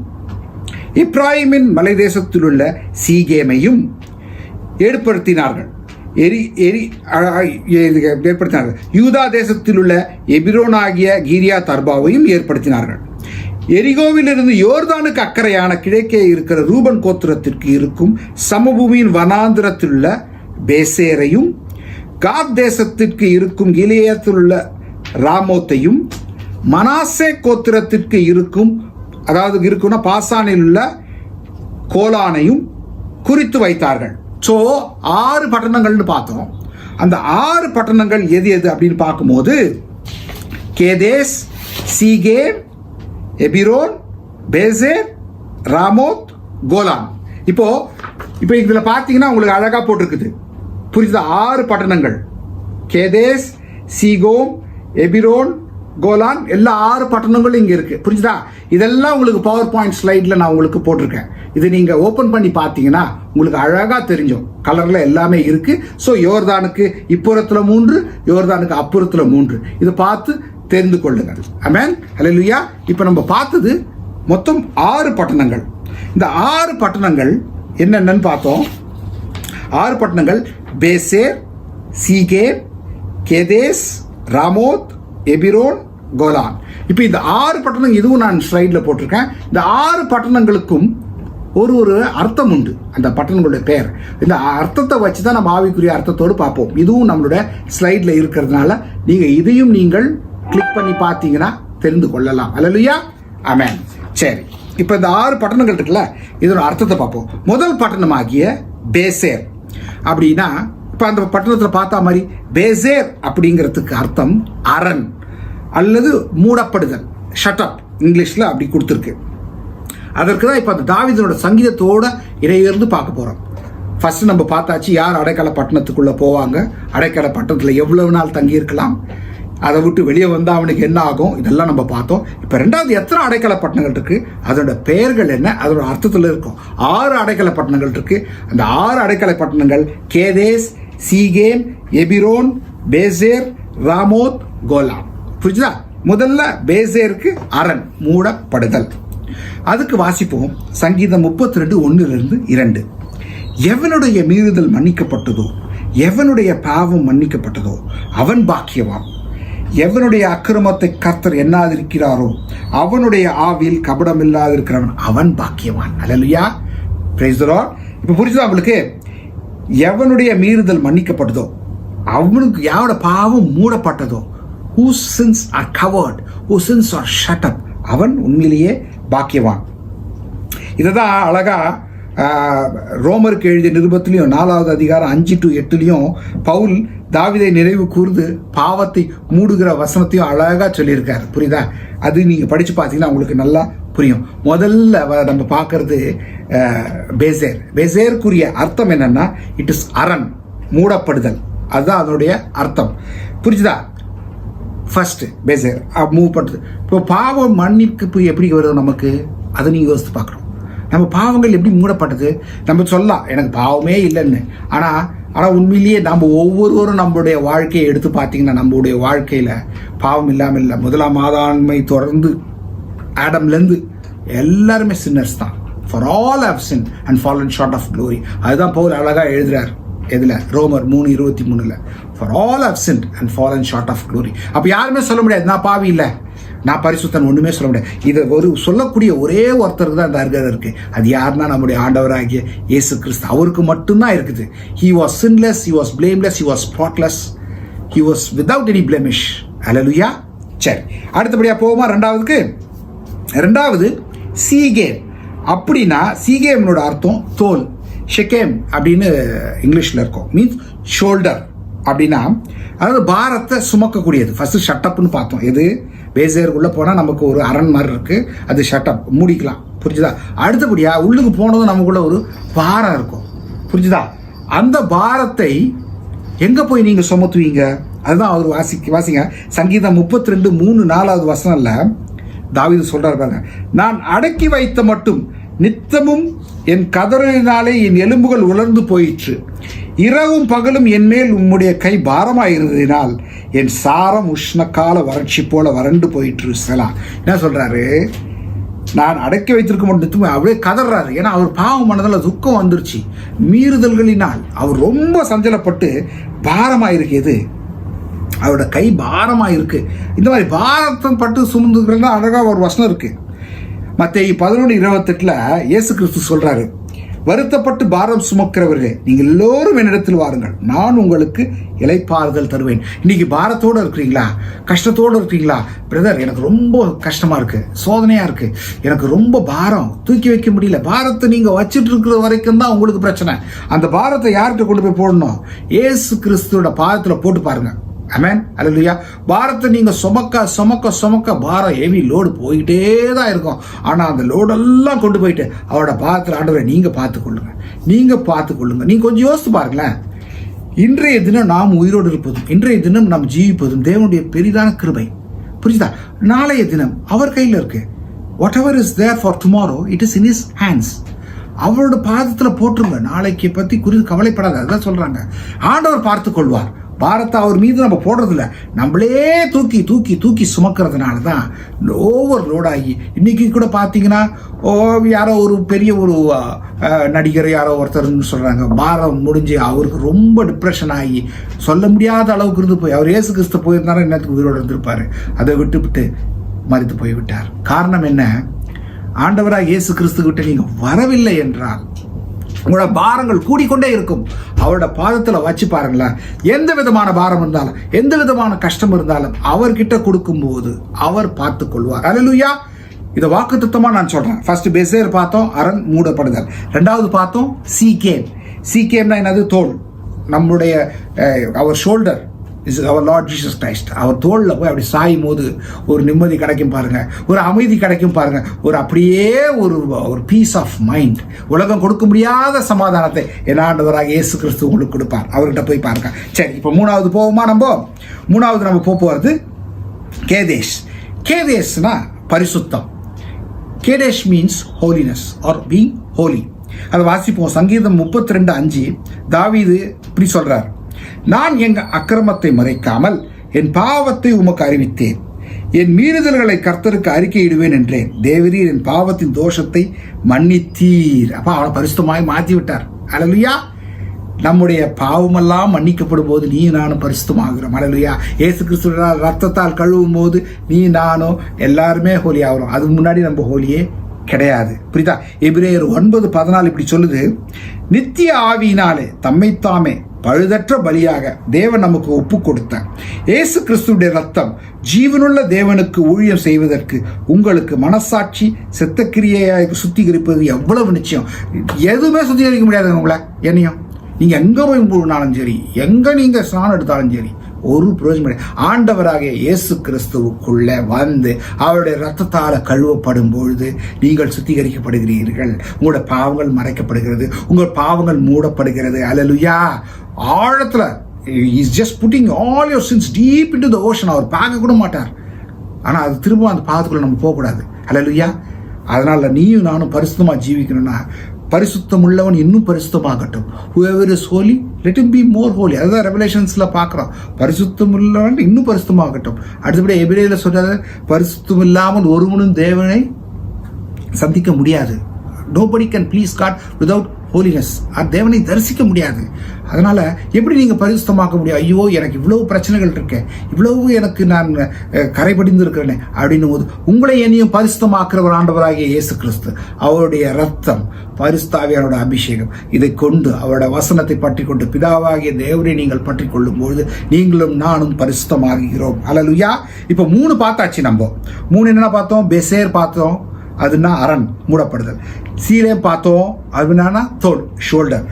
இப்ராஹிமின் மலை தேசத்தில் உள்ள சீகேமையும் ஏற்படுத்தினார்கள். யூதா தேசத்தில் உள்ள எபிரோன் ஆகிய கீரியா தர்பாவையும் ஏற்படுத்தினார்கள். எரிகோவிலிருந்து யோர்தானுக்கு அக்கறையான கிழக்கே இருக்கிற ரூபன் கோத்திரத்திற்கு இருக்கும் சமபூமியின் வனாந்திரத்தில் உள்ள பேசேரையும், காத் தேசத்திற்கு இருக்கும் கிலியத்தில் உள்ள ராமோத்தையும், மனாசே கோத்திரத்திற்கு இருக்கும், அதாவது இருக்குன்னா பாசானில் உள்ள கோலானையும் குறித்து வைத்தார்கள். ஸோ 6 பட்டணங்கள்னு பார்த்தோம். அந்த 6 பட்டணங்கள் எது எது அப்படின்னு பார்க்கும்போது கேதேஸ், சீகேம், எபிரோன், பேசேர், ராமோத், கோலான். இப்போ இதில் பார்த்தீங்கன்னா உங்களுக்கு அழகா போட்டிருக்குது. புரியுதா? 6 பட்டணங்கள், கேதேஸ், சீகோம், எபிரோன், கோலான், எல்லா 6 பட்டணங்களும் இங்கே இருக்கு. புரிஞ்சுதா? இதெல்லாம் உங்களுக்கு பவர் பாயிண்ட் ஸ்லைடில் நான் உங்களுக்கு போட்டிருக்கேன். இது நீங்க ஓபன் பண்ணி பார்த்தீங்கன்னா உங்களுக்கு அழகா தெரிஞ்சும் கலர்ல எல்லாமே இருக்கு. ஸோ யோர்தானுக்கு இப்புறத்துல 3, யோர்தானுக்கு அப்புறத்துல 3. இதை பார்த்து தெரிந்து கொள்ளுங்கள். ஆமென், ஹல்லேலூயா. இப்போ நம்ம பார்த்தது மொத்தம் 6 பட்டணங்கள். இந்த 6 பட்டணங்கள் என்னென்னு பார்த்தோம். 6 பட்டணங்கள் பேசேர், சீகேம், கேதேஸ், ராமோத், எபிரோன், கோலான். இப்போ இந்த 6 பட்டணம் இதுவும் நான் ஸ்லைடில் போட்டிருக்கேன். இந்த 6 பட்டணங்களுக்கும் ஒரு அர்த்தம் உண்டு. அந்த பட்டணங்களுடைய பெயர், இந்த அர்த்தத்தை வச்சு தான் நம்ம ஆவிக்குரிய அர்த்தத்தோடு பார்ப்போம். இதுவும் நம்மளுடைய ஸ்லைடில் இருக்கிறதுனால இதையும் நீங்கள் கிளிக் பண்ணி பார்த்தீங்கன்னா தெரிந்து கொள்ளலாம். அல்லேலூயா, ஆமென். சரி, இப்போ இந்த 6 பட்டணங்கள் இருக்குல்ல, இதோட அர்த்தத்தை பார்ப்போம். முதல் பட்டணமாகிய பேசேர் அப்படின்னா, இப்போ அந்த பட்டணத்தில் பார்த்தா மாதிரி பேசேர் அப்படிங்கிறதுக்கு அர்த்தம் அரண் அல்லது மூடப்படுதல், ஷட்டப் இங்கிலீஷில் அப்படி கொடுத்துருக்கு. அதற்கு தான் இப்போ அந்த தாவீதனோட சங்கீதத்தோட இடையிலிருந்து பார்க்க போகிறோம். ஃபர்ஸ்ட் நம்ம பார்த்தாச்சு யார் அடைக்கல பட்டணத்துக்குள்ளே போவாங்க, அடைக்கல பட்டணத்தில் எவ்வளவு நாள் தங்கியிருக்கலாம், அதை விட்டு வெளியே வந்தால் அவனுக்கு என்ன ஆகும், இதெல்லாம் நம்ம பார்த்தோம். இப்போ ரெண்டாவது எத்தனை அடைக்கல பட்டணங்கள் இருக்கு, அதோட பெயர்கள் என்ன, அதோட அர்த்தத்தில் இருக்கும். 6 அடைக்கல பட்டணங்கள் இருக்கு. அந்த 6 அடைக்கல பட்டணங்கள் கேதேஸ், சீகேம், எபிரோன், பேசேர், ராமோத், கோலான். புரிஞ்சுதா? முதல்ல பேசேருக்கு அரண், மூடப்படுதல். அதுக்கு வாசிப்போம். சங்கீதம் 32:1-2. எவனுடைய மீறுதல் மன்னிக்கப்பட்டதோ, எவனுடைய பாவம் மன்னிக்கப்பட்டதோ அவன் பாக்கியவான். எவனுடைய அக்கிரமத்தை கர்த்தர் எண்ணாதிருக்கிறாரோ அவனுடைய ஆவியில் கபடம் இல்லாதிருக்கிறவன் அவன் பாக்கியவான். அல்லேலூயா, பிரைஸ் தி லார்ட். இப்போ புரிஞ்சுதா உங்களுக்கு? எவனுடைய மீறுதல் மன்னிக்கப்பட்டதோ, அவனுக்கு யாரோட பாவம் மூடப்பட்டதோ, whose sins are covered, whose sins are shut up, அவன் உண்மையிலேயே பாக்கியவான். இதுதான் அழகா ரோமருக்கு எழுதிய நிருபத்திலையும் 4வது அதிகாரம் 5 to 8 பவுல் தாவீதை நினைவு கூர்ந்து பாவத்தை மூடுகிற வசனத்தையும் அழகா சொல்லியிருக்காரு. புரியுதா? அது நீங்க படிச்சு பார்த்தீங்கன்னா உங்களுக்கு நல்லா புரியும். முதல்ல நம்ம பார்க்கறது பேசேர். பேசேருக்குரிய அர்த்தம் என்னன்னா, இட் இஸ் அரண், மூடப்படுதல். அதுதான் அதனுடைய அர்த்தம். புரிஞ்சுதா? ஃபர்ஸ்ட் பேசர் மூவ் பண்ணுறது. இப்போ பாவம் மன்னிப்பு எப்படி வருது நமக்கு, அதை நீங்கள் யோசித்து பார்க்கணும். நம்ம பாவங்கள் எப்படி மூடப்பட்டது? நம்ம சொல்லலாம் எனக்கு பாவமே இல்லைன்னு, ஆனால் உண்மையிலேயே நம்ம ஒவ்வொருவரும் நம்மளுடைய வாழ்க்கையை எடுத்து பார்த்தீங்கன்னா நம்மளுடைய வாழ்க்கையில் பாவம் இல்லாமல் இல்லை. முதலாம் ஆதாமை தொடர்ந்து ஆடம்லேருந்து எல்லாருமே சின்னர்ஸ் தான். For all have sin and fallen short of glory. அதுதான் பவுல் அழகாக எழுதுறார். எதில்? ரோமர் 3:23. For all have sin and fallen short of glory. அப்போ யாருமே சொல்ல முடியாது நான் பாவி இல்லை, நான் பரிசுத்தன், ஒன்றுமே சொல்ல முடியாது. இதை சொல்லக்கூடிய ஒரே ஒருத்தருக்கு தான் இந்த அருகதை இருக்குது. அது யாருன்னா நம்முடைய ஆண்டவராகிய இயேசு கிறிஸ்து. அவருக்கு மட்டும்தான் இருக்குது. He was sinless, he was blameless, he was spotless, he was without any blemish. அல்லேலூயா. சரி, அடுத்தபடியாக போவோமா ரெண்டாவதுக்கு? ரெண்டாவது சீகேம். அப்படின்னா சீகேமனோட அர்த்தம் தோல். ஷெகேம் அப்படின்னு இங்கிலீஷில் இருக்கும். மீன்ஸ் ஷோல்டர் அப்படின்னா அதாவது பாரத்தை சுமக்கக்கூடியது. ஃபர்ஸ்ட் ஷட்டப்னு பார்த்தோம். எது? பேசேருக்குள்ளே போனால் நமக்கு ஒரு அரண் மாதிரி இருக்குது, அது ஷட்டப், மூடிக்கலாம். புரிஞ்சுதா? அடுத்தபடியாக உள்ளுக்கு போனதும் நமக்குள்ள ஒரு பாரம் இருக்கும். புரிஞ்சுதா? அந்த பாரத்தை எங்கே போய் நீங்கள் சுமத்துவீங்க? அதுதான் அவர் வாசிங்க சங்கீதம் 32:3 வசனம்ல தாவீது சொல்றாரு பாருங்க, நான் அடக்கி வைத்த மட்டும் நித்தமும் என் கதறினாலே என் எலும்புகள் உலர்ந்து போயிற்று, இரவும் பகலும் என் மேல் உம்முடைய கை பாரமாயிருந்ததினால் என் சாரம் உஷ்ணக்கால வறட்சி போல வறண்டு போயிற்று. என்ன சொல்றாரு? நான் அடக்கி வைத்திருக்க மட்டும் அப்படியே கதறாரு. ஏன்னா அவர் பாவம் பண்ணதில் துக்கம் வந்துருச்சு, மீறுதல்களினால் அவர் ரொம்ப சஞ்சலப்பட்டு பாரமாயிருக்கு. அவரோட கை பாரமாக இருக்கு. இந்த மாதிரி பாரத்தை பட்டு சுமந்துக்கிறதா அழகாக ஒரு வசனம் இருக்கு. மத்தேயு 11:28 இயேசு கிறிஸ்து சொல்றாரு, வருத்தப்பட்டு பாரம் சுமக்கிறவர்களே நீங்கள் எல்லோரும் என்னிடத்தில் வாருங்கள், நான் உங்களுக்கு இளைப்பாறுதல் தருவேன். இன்னைக்கு பாரத்தோடு இருக்கிறீங்களா? கஷ்டத்தோடு இருக்கிறீங்களா? பிரதர், எனக்கு ரொம்ப கஷ்டமா இருக்கு, சோதனையா இருக்கு, எனக்கு ரொம்ப பாரம், தூக்கி வைக்க முடியல. பாரத்தை நீங்க வச்சுட்டு இருக்கிற வரைக்கும் தான் உங்களுக்கு பிரச்சனை. அந்த பாரத்தை யார்கிட்ட கொண்டு போய் போடணும்? இயேசு கிறிஸ்துவோட பாதத்துல போட்டு பாருங்க. ஆமென், அல்லேலூயா. பாரத்தை நீங்க சுமக்க பாரம் ஹெவி லோடு போயிட்டே தான் இருக்கும். ஆனா அந்த லோடெல்லாம் கொண்டு போயிட்டு அவரோட பாரத்தில் ஆண்டவரை நீங்க பார்த்துக்கொள்ளுங்க. நீங்க கொஞ்சம் யோசித்து பாருங்களேன். இன்றைய தினம் நாம் உயிரோடு இருப்பதும், இன்றைய தினம் நாம் ஜீவிப்பதும் தேவனுடைய பெரிதான கிருபை. புரியுதா? நாளைய தினம் அவர் கையில் இருக்கு. Whatever is there for tomorrow it is in his hands. அவரோட பாதத்தில் போட்டுருங்க. நாளைக்கு பத்தி குறித்து கவலைப்படாத. அதான் சொல்றாங்க. ஆண்டவர் பார்த்து கொள்வார். பாரத்தை அவர் மீது நம்ம போடுறதில்ல, நம்மளே தூக்கி சுமக்கிறதுனால தான் ஓவர் லோடாகி இன்னைக்கு கூட பார்த்தீங்கன்னா யாரோ ஒரு பெரிய ஒரு நடிகர் யாரோ ஒருத்தர்னு சொல்கிறாங்க, பாரம் முடிஞ்சு அவருக்கு ரொம்ப டிப்ரெஷன் ஆகி சொல்ல முடியாத அளவுக்கு இருந்து போய் அவர் இயேசு கிறிஸ்து போயிருந்தாலும் என்னத்துக்கு உயிரோடு இருந்திருப்பார். அதை விட்டு மறித்து போய்விட்டார். காரணம் என்ன? ஆண்டவராக இயேசு கிறிஸ்து கிட்ட நீங்கள் வரவில்லை என்றால் உங்களோட பாரங்கள் கூடிக்கொண்டே இருக்கும். அவரோட பாதத்தில் வச்சு பாருங்களேன். எந்த விதமான பாரம் இருந்தாலும், எந்த விதமான கஷ்டம் இருந்தாலும் அவர்கிட்ட கொடுக்கும்போது அவர் பார்த்து கொள்வார். அல்லேலூயா. இதை வாக்குத்தத்தமா நான் சொல்றேன். ஃபர்ஸ்ட் பெசேர் பார்த்தோம், அரண் மூடப்படுதல். ரெண்டாவது பார்த்தோம் சீகேம்னா என்னது? தோல். நம்முடைய our shoulder is our Lord Jesus Christ. அவர் தோளில் போய் அப்படி சாயும் போது ஒரு நிம்மதி கிடைக்கும் பாருங்க, ஒரு அமைதி கிடைக்கும் பாருங்க, ஒரு அப்படியே ஒரு பீஸ் ஆஃப் மைண்ட். உலகம் கொடுக்க முடியாத சமாதானத்தை என் ஆண்டவராக இயேசு கிறிஸ்து உங்களுக்கு கொடுப்பார். அவர்கிட்ட போய் பாருங்க. சரி, இப்போ மூணாவது போவோமா? மூணாவது நம்ம போகிறது கேதேஷ்னா பரிசுத்தம். Kedesh means holiness or being holy. அதை வாசிப்போம். சங்கீதம் 32:5 தாவீது இப்படி சொல்றார், நான் எங்க அக்கிரமத்தை மறைக்காமல் என் பாவத்தை உமக்கு அறிவித்தேன், என் மீறுதல்களை கர்த்தருக்கு அறிக்கையிடுவேன் என்றேன், தேவரீர் என் பாவத்தின் தோஷத்தை மன்னித்தீர். அப்ப அவனை பரிசுத்தமாய் மாற்றி விட்டார். அல்லேலூயா. நம்முடைய பாவமெல்லாம் மன்னிக்கப்படும் போது நீ நானும் பரிசுத்தமாகிறோம். அல்லேலூயா. இயேசு கிறிஸ்து ரத்தத்தால் கழுவும் போது நீ நானும் எல்லாருமே ஹோலி ஆகிறோம். அதுக்கு முன்னாடி நம்ம ஹோலியே கிடையாது. புரியுதா? எபிரேயர் 9:14 இப்படி சொல்லுது, நித்திய ஆவியினாலே தம்மைத்தாமே பழுதற்ற பலியாக தேவன் நமக்கு ஒப்பு கொடுத்தார். இயேசு கிறிஸ்துடைய ரத்தம் ஜீவனுள்ள தேவனுக்கு ஊழியம் செய்வதற்கு உங்களுக்கு மனசாட்சி செத்தக்கிரியாக சுத்திகரிப்பது எவ்வளவு நிச்சயம். எதுவுமே சுத்திகரிக்க முடியாது உங்களை. என்னையும் நீங்க எங்க போய் போனாலும் சரி, எங்க நீங்க ஸ்நானம் எடுத்தாலும் சரி, ஒரு பிரயோஜனம். ஆண்டவராகிய இயேசு கிறிஸ்துவுக்குள்ள வந்து அவருடைய ரத்தத்தால் கழுவப்படும் பொழுது நீங்கள் சுத்திகரிக்கப்படுகிறீர்கள். உங்களோட பாவங்கள் மறைக்கப்படுகிறது, உங்கள் பாவங்கள் மூடப்படுகிறது. அல்லேலூயா. ஆழத்துல is just putting all your sins deep into the ocean. அவர் பார்க்க கூட மாட்டார். ஆனால் அது திரும்ப அந்த பாவத்துக்குள்ள நம்ம போகக்கூடாது. ஹல்லேலூயா. அதனால நீயும் நானும் பரிசுத்தமா ஜீவிக்கணும்னா பரிசுத்தம் உள்ளவன் இன்னும் பரிசுத்தமாகட்டும். whoever is holy let him be more holy. அதுதான் ரெவலேஷன்ஸ்ல பார்க்குறோம். பரிசுத்தம் உள்ளவன் இன்னும் பரிசுத்தமாகட்டும். அடுத்தபடி எபிரேயர்ல சொல்றாரு, பரிசுத்தம் இல்லாமல் ஒருவனும் தேவனை சந்திக்க முடியாது. nobody can please God without holiness. தேவனை தரிசிக்க முடியாது. அதனால எப்படி நீங்க பரிசுத்தமாக்க முடியும்? ஐயோ, எனக்கு இவ்வளவு பிரச்சனைகள் இருக்கேன், இவ்வளவு எனக்கு நான் கரைபடிந்து இருக்கிறேன் அப்படின்னும் போது உங்களை என்னையும் பரிசுத்தமாக்குறவர் ஆண்டவராகிய இயேசு கிறிஸ்து, அவருடைய ரத்தம், பரிசுத்தாவியாரோட அபிஷேகம், இதை கொண்டு அவரோட வசனத்தை பற்றி கொண்டு பிதாவாகிய தேவனை நீங்கள் பற்றி கொள்ளும் பொழுது நீங்களும் நானும் பரிசுத்தமாகிறோம். ஹல்லேலூயா. இப்ப 3 பார்த்தாச்சு. நம்ம 3 என்ன பார்த்தோம்? பெசேர் பார்த்தோம், அதுனா அரண், மூடப்படுதல். சீலே பார்த்தோம், அதுனா தோல், ஷோல்டர்.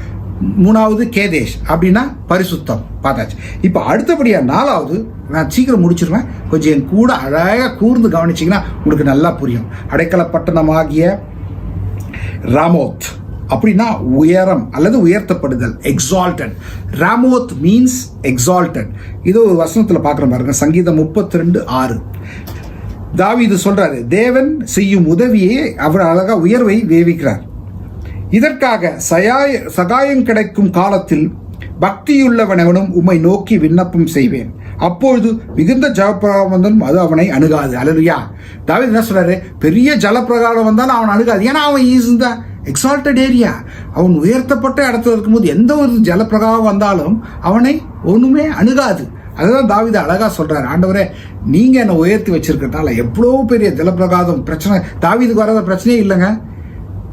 3வது கேதேஷ் அப்படின்னா பரிசுத்தம் பார்த்தாச்சு. இப்போ அடுத்தபடியா 4வது, நான் சீக்கிரம் முடிச்சிருவேன், கொஞ்சம் என் கூட அழகாக கூர்ந்து கவனிச்சிங்கன்னா உங்களுக்கு நல்லா புரியும். அடைக்கல பட்டணமாகிய ராமோத் அப்படின்னா உயரம் அல்லது உயர்த்தப்படுதல், எக்ஸால்டட். Ramoth means exalted. இது ஒரு வசனத்தில் பார்க்குற பாருங்க, சங்கீதம் 32:6. தாவீது சொல்றாரு, தேவன் செய்யும் உதவியே அவர் அழகா உயர்வை வேவிக்கிறார். இதற்காக சகாயம் கிடைக்கும் காலத்தில் பக்தியுள்ளவனவனும் உம்மை நோக்கி விண்ணப்பம் செய்வேன், அப்பொழுது மிகுந்த ஜலப்பிரகாரம் வந்தாலும் அது அவனை அணுகாது. அல்லேலூயா. தாவீது என்ன சொல்றாரு? பெரிய ஜலப்பிரகாரம் வந்தாலும் அவன் அணுகாது. ஏன்னா அவன் இஸ் இந்த எக்ஸால்டட் ஏரியா. அவன் உயர்த்தப்பட்ட இடத்துல இருக்கும்போது எந்த ஒரு ஜலப்பிரகாரம் வந்தாலும் அவனை ஒண்ணுமே அணுகாது. அதுதான் தாவீது அழகா சொல்றாரு, ஆண்டவரே நீங்க என்ன உயர்த்தி வச்சிருக்கிறதால எவ்வளோ பெரிய ஜலப்பிரகாதம் பிரச்சனை. தாவீதுக்கு வராத பிரச்சனையே இல்லைங்க.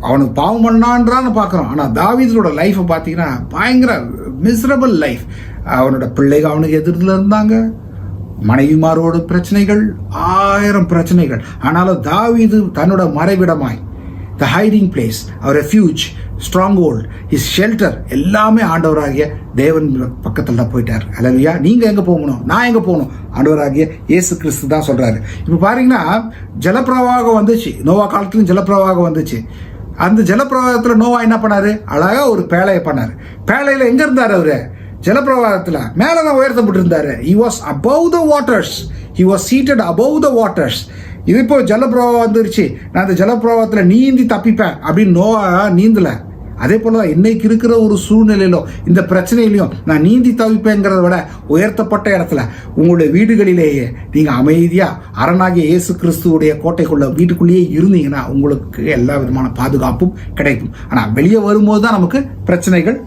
அவனுக்கு பாவம் பண்ணான்றான்னு பார்க்குறோம். ஆனால் தாவீதோட லைஃப்பை பார்த்தீங்கன்னா பயங்கர மிசரபிள் லைஃப். அவனோட பிள்ளைகள் அவனுக்கு எதிரில் இருந்தாங்க, மனைவிமாரோட பிரச்சனைகள், 1000 பிரச்சனைகள். ஆனாலும் தாவீது தன்னோட மறைவிடமாய், the hiding place, our refuge, stronghold, is shelter, எல்லாமே ஆண்டவராகிய தேவன் பக்கத்தில் தான் போயிட்டார். அல்லேலூயா. நீங்க எங்க போகணும்? நான் எங்க போகணும்? ஆண்டவராகிய இயேசு கிறிஸ்து தான் சொல்றாரு. இப்போ பாத்தீங்கன்னா ஜலப்பிரவாகம் வந்துச்சு, நோவா காலத்துலையும் ஜலப்பிரவாகம் வந்துச்சு. அந்த ஜலப்பிரவாகத்தில் நோவா என்ன பண்ணாரு? அழகா ஒரு பேழையை பண்ணாரு. பேழையில எங்க இருந்தாரு அவரு? ஜலப்பிரவாகத்தில் மேலதான் உயர்த்தப்பட்டு இருந்தாரு. he was above the waters, he was seated above the waters. இது இப்போ ஜலப்பிரவாகம் வந்துருச்சு, நான் அந்த ஜலப்பிரவாகத்தில் நீந்தி தப்பிப்பேன் அப்படின்னு நோவா நீந்தல. அதே போலதான் இன்னைக்கு இருக்கிற ஒரு சூழ்நிலையிலும் இந்த பிரச்சனையிலையும் நான் நீந்தி தவிப்பேங்கிறத விட உயர்த்தப்பட்ட இடத்துல உங்களுடைய வீடுகளிலேயே நீங்க அமைதியா அரணாகிய இயேசு கிறிஸ்துவுடைய கோட்டைக்குள்ள வீட்டுக்குள்ளேயே இருந்தீங்கன்னா உங்களுக்கு எல்லா விதமான பாதுகாப்பும் கிடைக்கும். ஆனா வெளியே வரும்போது தான் நமக்கு பிரச்சனைகள்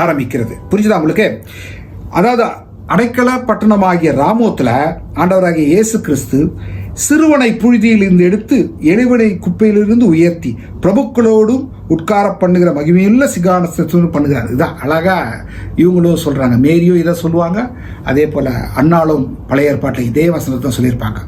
ஆரம்பிக்கிறது. புரிஞ்சுதா உங்களுக்கு? அதாவது அடைக்கல பட்டணமாகிய ராமோத்துல ஆண்டவராகிய இயேசு கிறிஸ்து சிறுவனை புழுதியிலிருந்து எடுத்து எளிவனை குப்பையிலிருந்து உயர்த்தி பிரபுக்களோடும் உட்கார பண்ணுகிற மகிமையுள்ள சிங்காசனத்தோடு பண்ணுகிறார். இதுதான் அழகா இவங்களும் சொல்றாங்க. மேரியும் இதை சொல்லுவாங்க, அதே போல அண்ணாலும் பழைய ஏற்பாட்டில் இதே வசனத்தை சொல்லியிருப்பாங்க.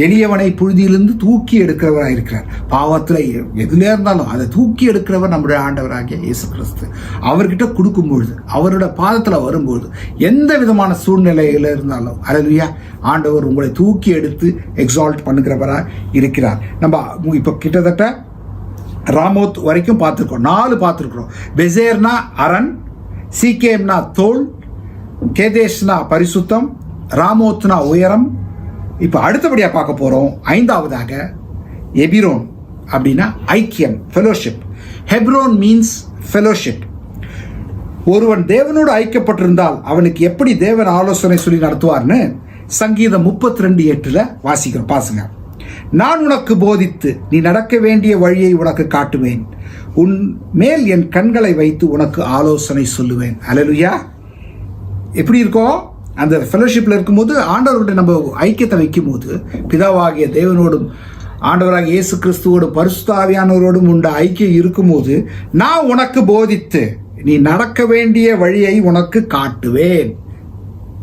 எளியவனை புழுதியிலிருந்து தூக்கி எடுக்கிறவராக இருக்கிறார். பாவத்தில் எதுல இருந்தாலும் அதை தூக்கி எடுக்கிறவர் நம்முடைய ஆண்டவராகிய இயேசு கிறிஸ்து. அவர்கிட்ட கொடுக்கும்பொழுது, அவரோட பாதத்தில் வரும்பொழுது, எந்த விதமான சூழ்நிலையில இருந்தாலும் அல்லேலூயா, ஆண்டவர் உங்களை தூக்கி எடுத்து எக்ஸால்ட் பண்ணுகிறவராக இருக்கிறார். நம்ம இப்போ கிட்டத்தட்ட ராமோத் வரைக்கும் பார்த்துருக்கோம், 4 பார்த்துருக்கிறோம். பெசேர்னா அரண், சீகேம்னா தோல், கேதேஷ்னா பரிசுத்தம், ராமோத்னா உயரம். இப்போ அடுத்தபடியா பார்க்க போறோம் 5வதாக எபிரோன் அப்படின்னா ஐக்கியம், ஃபெலோஷிப். Hebron means fellowship. ஒருவன் தேவனோடு ஐக்கியப்பட்டிருந்தால் அவனுக்கு எப்படி தேவன் ஆலோசனை சொல்லி நடத்துவார்னு சங்கீதம் 32:8 வாசிக்கிறோம். பாசுங்க. நான் உனக்கு போதித்து நீ நடக்க வேண்டிய வழியை உனக்கு காட்டுவேன், உன் மேல் என் கண்களை வைத்து உனக்கு ஆலோசனை சொல்லுவேன். அல்லேலூயா. எப்படி இருக்கோம்? அந்த ஃபெலோஷிப்ல இருக்கும்போது ஆண்டவர்கிட்ட நம்ம ஐக்கியத்தை வைக்கும் போது பிதாவாகிய தேவனோடும் ஆண்டவராகிய இயேசு கிறிஸ்துவோடும் பரிசுத்த ஆவியானவரோடும் உண்ட ஐக்கியம் இருக்கும்போது நான் உனக்கு போதித்து நீ நடக்க வேண்டிய வழியை உனக்கு காட்டுவேன்.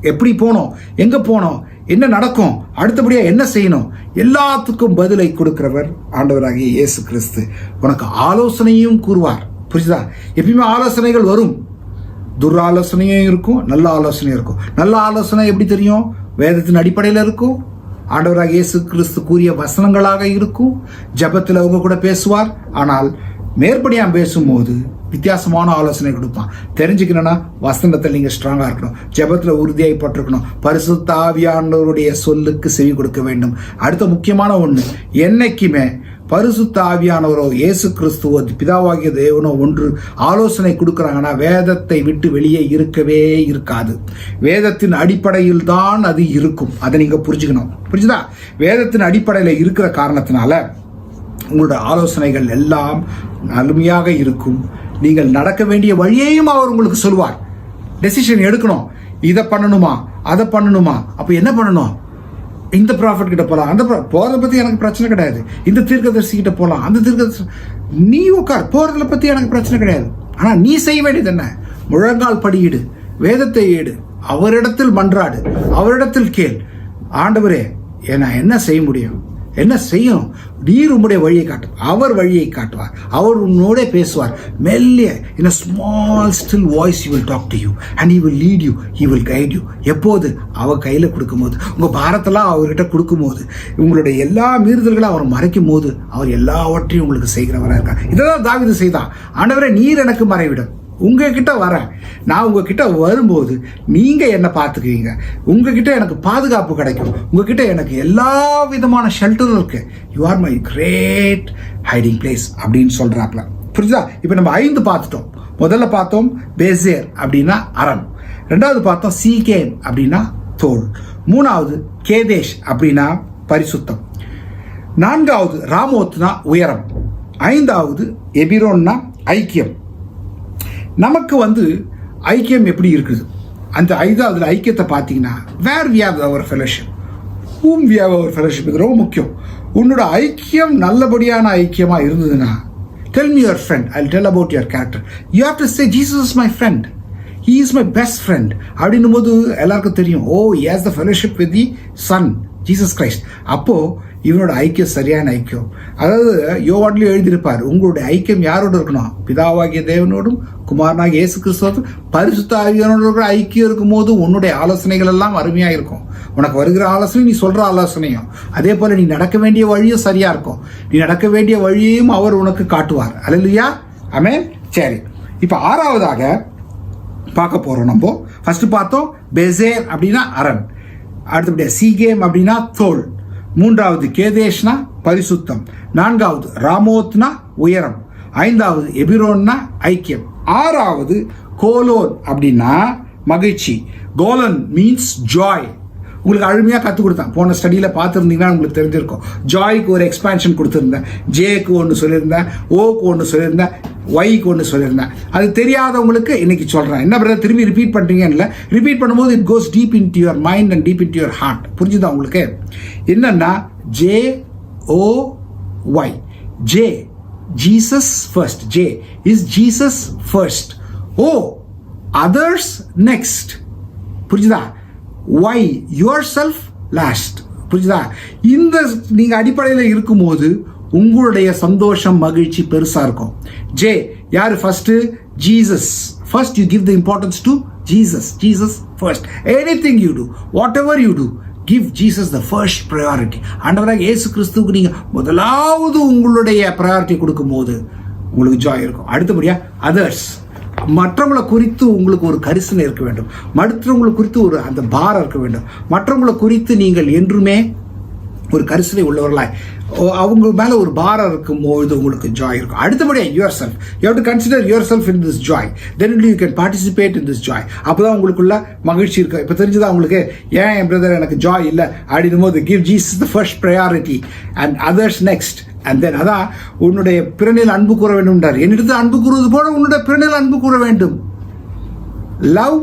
எப்படி போனோம், எங்க போனோம், என்ன நடக்கும், அடுத்தபடியா என்ன செய்யணும், எல்லாத்துக்கும் பதிலை கொடுக்கிறவர் ஆண்டவராகிய இயேசு கிறிஸ்து. உனக்கு ஆலோசனையும் கூறுவார். புரியுதா? எப்பயுமே ஆலோசனைகள் வரும், துராலோசனையும் இருக்கும், நல்ல ஆலோசனையும் இருக்கும். நல்ல ஆலோசனை எப்படி தெரியும்? வேதத்தின் அடிப்படையில் இருக்கும், ஆண்டவராகிய இயேசு கிறிஸ்து கூறிய வசனங்களாக இருக்கும், ஜெபத்தில் அவங்க கூட பேசுவார். ஆனால் மேற்படியாக பேசும்போது வித்தியாசமான ஆலோசனை கொடுப்பான். தெரிஞ்சுக்கணும்னா வசனத்தில் நீங்கள் ஸ்ட்ராங்காக இருக்கணும், ஜெபத்தில் உறுதியாகி பட்டிருக்கணும், பரிசுத்த ஆவியானவருடைய சொல்லுக்கு செவி கொடுக்க வேண்டும். அடுத்த முக்கியமான ஒன்று, என்னைக்குமே பரிசுத்த ஆவியானவரோ இயேசு கிறிஸ்துவோ பிதாவாகிய தேவனோ ஒன்று ஆலோசனை கொடுக்குறாங்கன்னா வேதத்தை விட்டு வெளியே இருக்கவே இருக்காது. வேதத்தின் அடிப்படையில் தான் அது இருக்கும். அதை நீங்கள் புரிஞ்சுக்கணும். புரிஞ்சுதா? வேதத்தின் அடிப்படையில் இருக்கிற காரணத்தினால உங்களோட ஆலோசனைகள் எல்லாம் அருமையாக இருக்கும். நீங்கள் நடக்க வேண்டிய வழியையும் அவர் உங்களுக்கு சொல்வார். டெசிஷன் எடுக்கணும், இதை பண்ணணுமா அதை பண்ணணுமா, அப்போ என்ன பண்ணணும், இந்த ப்ராஃபிட் கிட்ட போகலாம், அந்த போகிறத பற்றி எனக்கு பிரச்சனை கிடையாது, இந்த தீர்க்கதரிசி கிட்ட போகலாம், அந்த தீர்க்கதரிசி நீ உட்கார், போகிறத பற்றி எனக்கு பிரச்சனை கிடையாது. ஆனால் நீ செய்ய வேண்டியது என்ன, முழங்கால் படியிடு, வேதத்தை ஏடு, அவரிடத்தில் மன்றாடு, அவரிடத்தில் கேள், ஆண்டவரே நான் என்ன செய்ய முடியும், என்ன செய்யணும், நீர் உம்முடைய வழியை காட்டும், அவர் வழியை காட்டுவார், அவர் உன்னோட பேசுவார். மெல்லிய in a small still voice he will talk to you and he will lead you, he will guide you. எப்போது அவர் கையில் கொடுக்கும்போது, உங்கள் பாரத்தெல்லாம் அவர்கிட்ட கொடுக்கும்போது, உங்களுடைய எல்லா மீறுதல்களும் அவர் மறைக்கும் போது அவர் எல்லாவற்றையும் உங்களுக்கு செய்கிறவராக இருக்கார். இதைதான் தாவீது செய்தான். ஆண்டவரே நீர் எனக்கு மறைவிடும், உங்ககிட்ட வரேன், நான் உங்ககிட்ட வரும்போது நீங்கள் என்ன பார்த்துக்குவீங்க, உங்ககிட்ட எனக்கு பாதுகாப்பு கிடைக்கும், உங்ககிட்ட எனக்கு எல்லா விதமான ஷெல்டரும் இருக்கு, you are my great hiding place அப்படின்னு சொல்றாப்ல. புரிஞ்சுதா? இப்போ நம்ம 5 பார்த்துட்டோம். முதல்ல பார்த்தோம் பேசேர் அப்படின்னா அரண், ரெண்டாவது பார்த்தோம் சீகேம் அப்படின்னா தோல், மூணாவது கேதேஷ் அப்படின்னா பரிசுத்தம், நான்காவது ராமோத்னா உயரம், ஐந்தாவது எபிரோன்னா ஐக்கியம். நமக்கு ஐக்கியம் எப்படி இருக்குது, அந்த 5வது ஐக்கியத்தை பார்த்தீங்கன்னா where we have our fellowship, whom we have our fellowship, இது ரொம்ப முக்கியம். உன்னோட ஐக்கியம் நல்லபடியான ஐக்கியமாக இருந்ததுன்னா, tell me your friend, I'll tell about your character. You have to say Jesus is my friend, he is my best friend அப்படின்னும் போது எல்லாருக்கும் தெரியும், ஓ he has the fellowship with the Son Jesus Christ. அப்போ இவனோட ஐக்கியம் சரியான ஐக்கியம். அதாவது யோவான்லையும் எழுதியிருப்பார், உங்களுடைய ஐக்கியம் யாரோடு இருக்கணும், பிதாவாகிய தேவனோடும் குமாரனாகிய இயேசு கிறிஸ்துவோடும் பரிசுத்த ஆவியானோட ஐக்கியம் இருக்கும் போது உன்னுடைய ஆலோசனைகள் எல்லாம் அருமையாக இருக்கும். உனக்கு வருகிற ஆலோசனை நீ சொல்கிற ஆலோசனையும், அதே போல் நீ நடக்க வேண்டிய வழியும் சரியாக இருக்கும். நீ நடக்க வேண்டிய வழியையும் அவர் உனக்கு காட்டுவார். அல்லேலூயா, ஆமென். சரி, இப்போ 6வதாக பார்க்க போகிறோம். நம்ம ஃபர்ஸ்ட் பார்த்தோம் பேசேர் அப்படின்னா அரண், அடுத்தபடியாக சீகேம் அப்படின்னா தோல், மூன்றாவது கேதேஷ்னா பரிசுத்தம், நான்காவது ராமோத்னா உயரம், ஐந்தாவது எபிரோன்னா ஐக்கியம், ஆறாவது கோலோன் அப்படின்னா மகிழ்ச்சி. Colon means Joy. உங்களுக்கு அருமையாக கற்றுக் கொடுத்தேன், போன ஸ்டடியில் பார்த்துருந்தீங்கன்னா உங்களுக்கு தெரிஞ்சிருக்கும். ஜாய்க்கு ஒரு எக்ஸ்பான்ஷன் கொடுத்துருந்தேன், ஜேக்கு ஒன்று சொல்லியிருந்தேன், ஓக்கு ஒன்று சொல்லியிருந்தேன், ஒய்க்கு ஒன்று சொல்லியிருந்தேன். அது தெரியாதவங்களுக்கு இன்னைக்கு சொல்கிறேன். என்ன பிரதர் திரும்பி ரிப்பீட் பண்ணுறீங்கன்னு இல்லை, ரிப்பீட் பண்ணும்போது it goes deep into your mind and deep into your heart. புரிஞ்சுதா உங்களுக்கு? என்னன்னா J O Y, J Jesus first, J is Jesus first, O others next. புரிஞ்சுதா? why yourself last. புரியுதா? இந்த நீங்க அடிப்படையில் இருக்கும்போது உங்களுடைய சந்தோஷம் மகிழ்ச்சி பெருசா இருக்கும். ஜே யாரு first? Jesus first. You give the importance to Jesus. Jesus first. Anything you to, what ever you to, give Jesus the first priority. ஆண்டவராக இயேசு கிறிஸ்துவுக்கு நீங்க முதலாவது உங்களுடைய ப்ரையாரிட்டி கொடுக்கும்போது உங்களுக்கு ஜாய் இருக்கும். அடுத்தபடியா அதர்ஸ், மற்றவங்களை குறித்து உங்களுக்கு ஒரு கரிசனை இருக்க வேண்டும், மற்றவங்களை குறித்து ஒரு அந்த பாரம் இருக்க வேண்டும், மற்றவங்களை குறித்து நீங்கள் என்றுமே ஒரு கரிசனை உள்ளவர்களாய் அவங்க மேலே ஒரு பாரம் இருக்கும்போது உங்களுக்கு ஜாய் இருக்கும். அடுத்தபடியாக your self, you have to consider your self in this Joy, then you can participate in this Joy. அப்போ தான் உங்களுக்குள்ள மகிழ்ச்சி இருக்கு. இப்போ தெரிஞ்சுதான் உங்களுக்கு ஏன் என் பிரதர் எனக்கு ஜாய் இல்லை அப்படின்னும் போது, give Jesus the first priority and others next. And then அதான் உன்னுடைய பிறனில் அன்பு கூற வேண்டும். என்னிடத்தில் அன்பு கூறுவது போல உன்னுடைய பிறனில் அன்பு கூற வேண்டும். லவ்,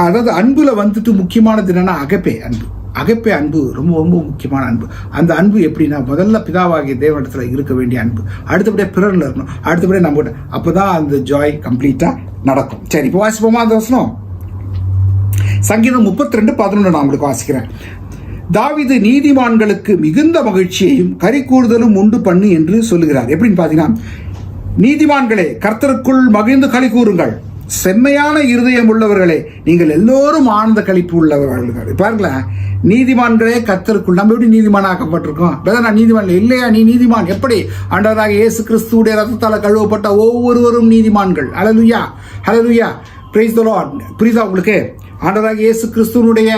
அதாவது அன்புல முக்கியமானது என்னன்னா அகப்பே அன்பு. அகப்பே அன்பு ரொம்ப ரொம்ப முக்கியமான அன்பு. அந்த அன்பு எப்படின்னா, முதல்ல பிதாவாகிய தேவனிடத்தில் இருக்க வேண்டிய அன்பு, அடுத்தபடியாக பிறரில் இருக்கணும், அடுத்தபடியாக நம்ம, அப்போதான் அந்த ஜாய் கம்ப்ளீட்டாக நடக்கும். சரி, இப்போ வாசிப்போமா அந்த வசனம்? சங்கீதம் 32:11 நான் உங்களுக்கு வாசிக்கிறேன். தாவீது நீதிமான்களுக்கு மிகுந்த மகிழ்ச்சியையும் கரி கூறுதலும் உண்டு பண்ணு என்று சொல்லுகிறார். எப்படின்னு பார்த்தீங்கன்னா, நீதிமான்களே கர்த்தருக்குள் மகிழ்ந்து களி கூறுங்கள், செம்மையான இருதயம் உள்ளவர்களே, நீங்கள் எல்லோரும் ஆனந்த கழிப்பு உள்ளவர்கள். பாருங்களேன், நீதிமான்களே கர்த்தருக்குள். நம்ம எப்படி நீதிமான் ஆக்கப்பட்டிருக்கோம்? நான் நீதிமான் இல்லையா? நீ நீதிமான் எப்படி? ஆண்டவராக இயேசு கிறிஸ்துவுடைய ரத்தத்தால் கழுவப்பட்ட ஒவ்வொருவரும் நீதிமான்கள். ஹல்லேலூயா, ஹல்லேலூயா, பிரைஸ் தி லார்ட். புரியுதா உங்களுக்கு? ஆண்டவராக இயேசு கிறிஸ்துவனுடைய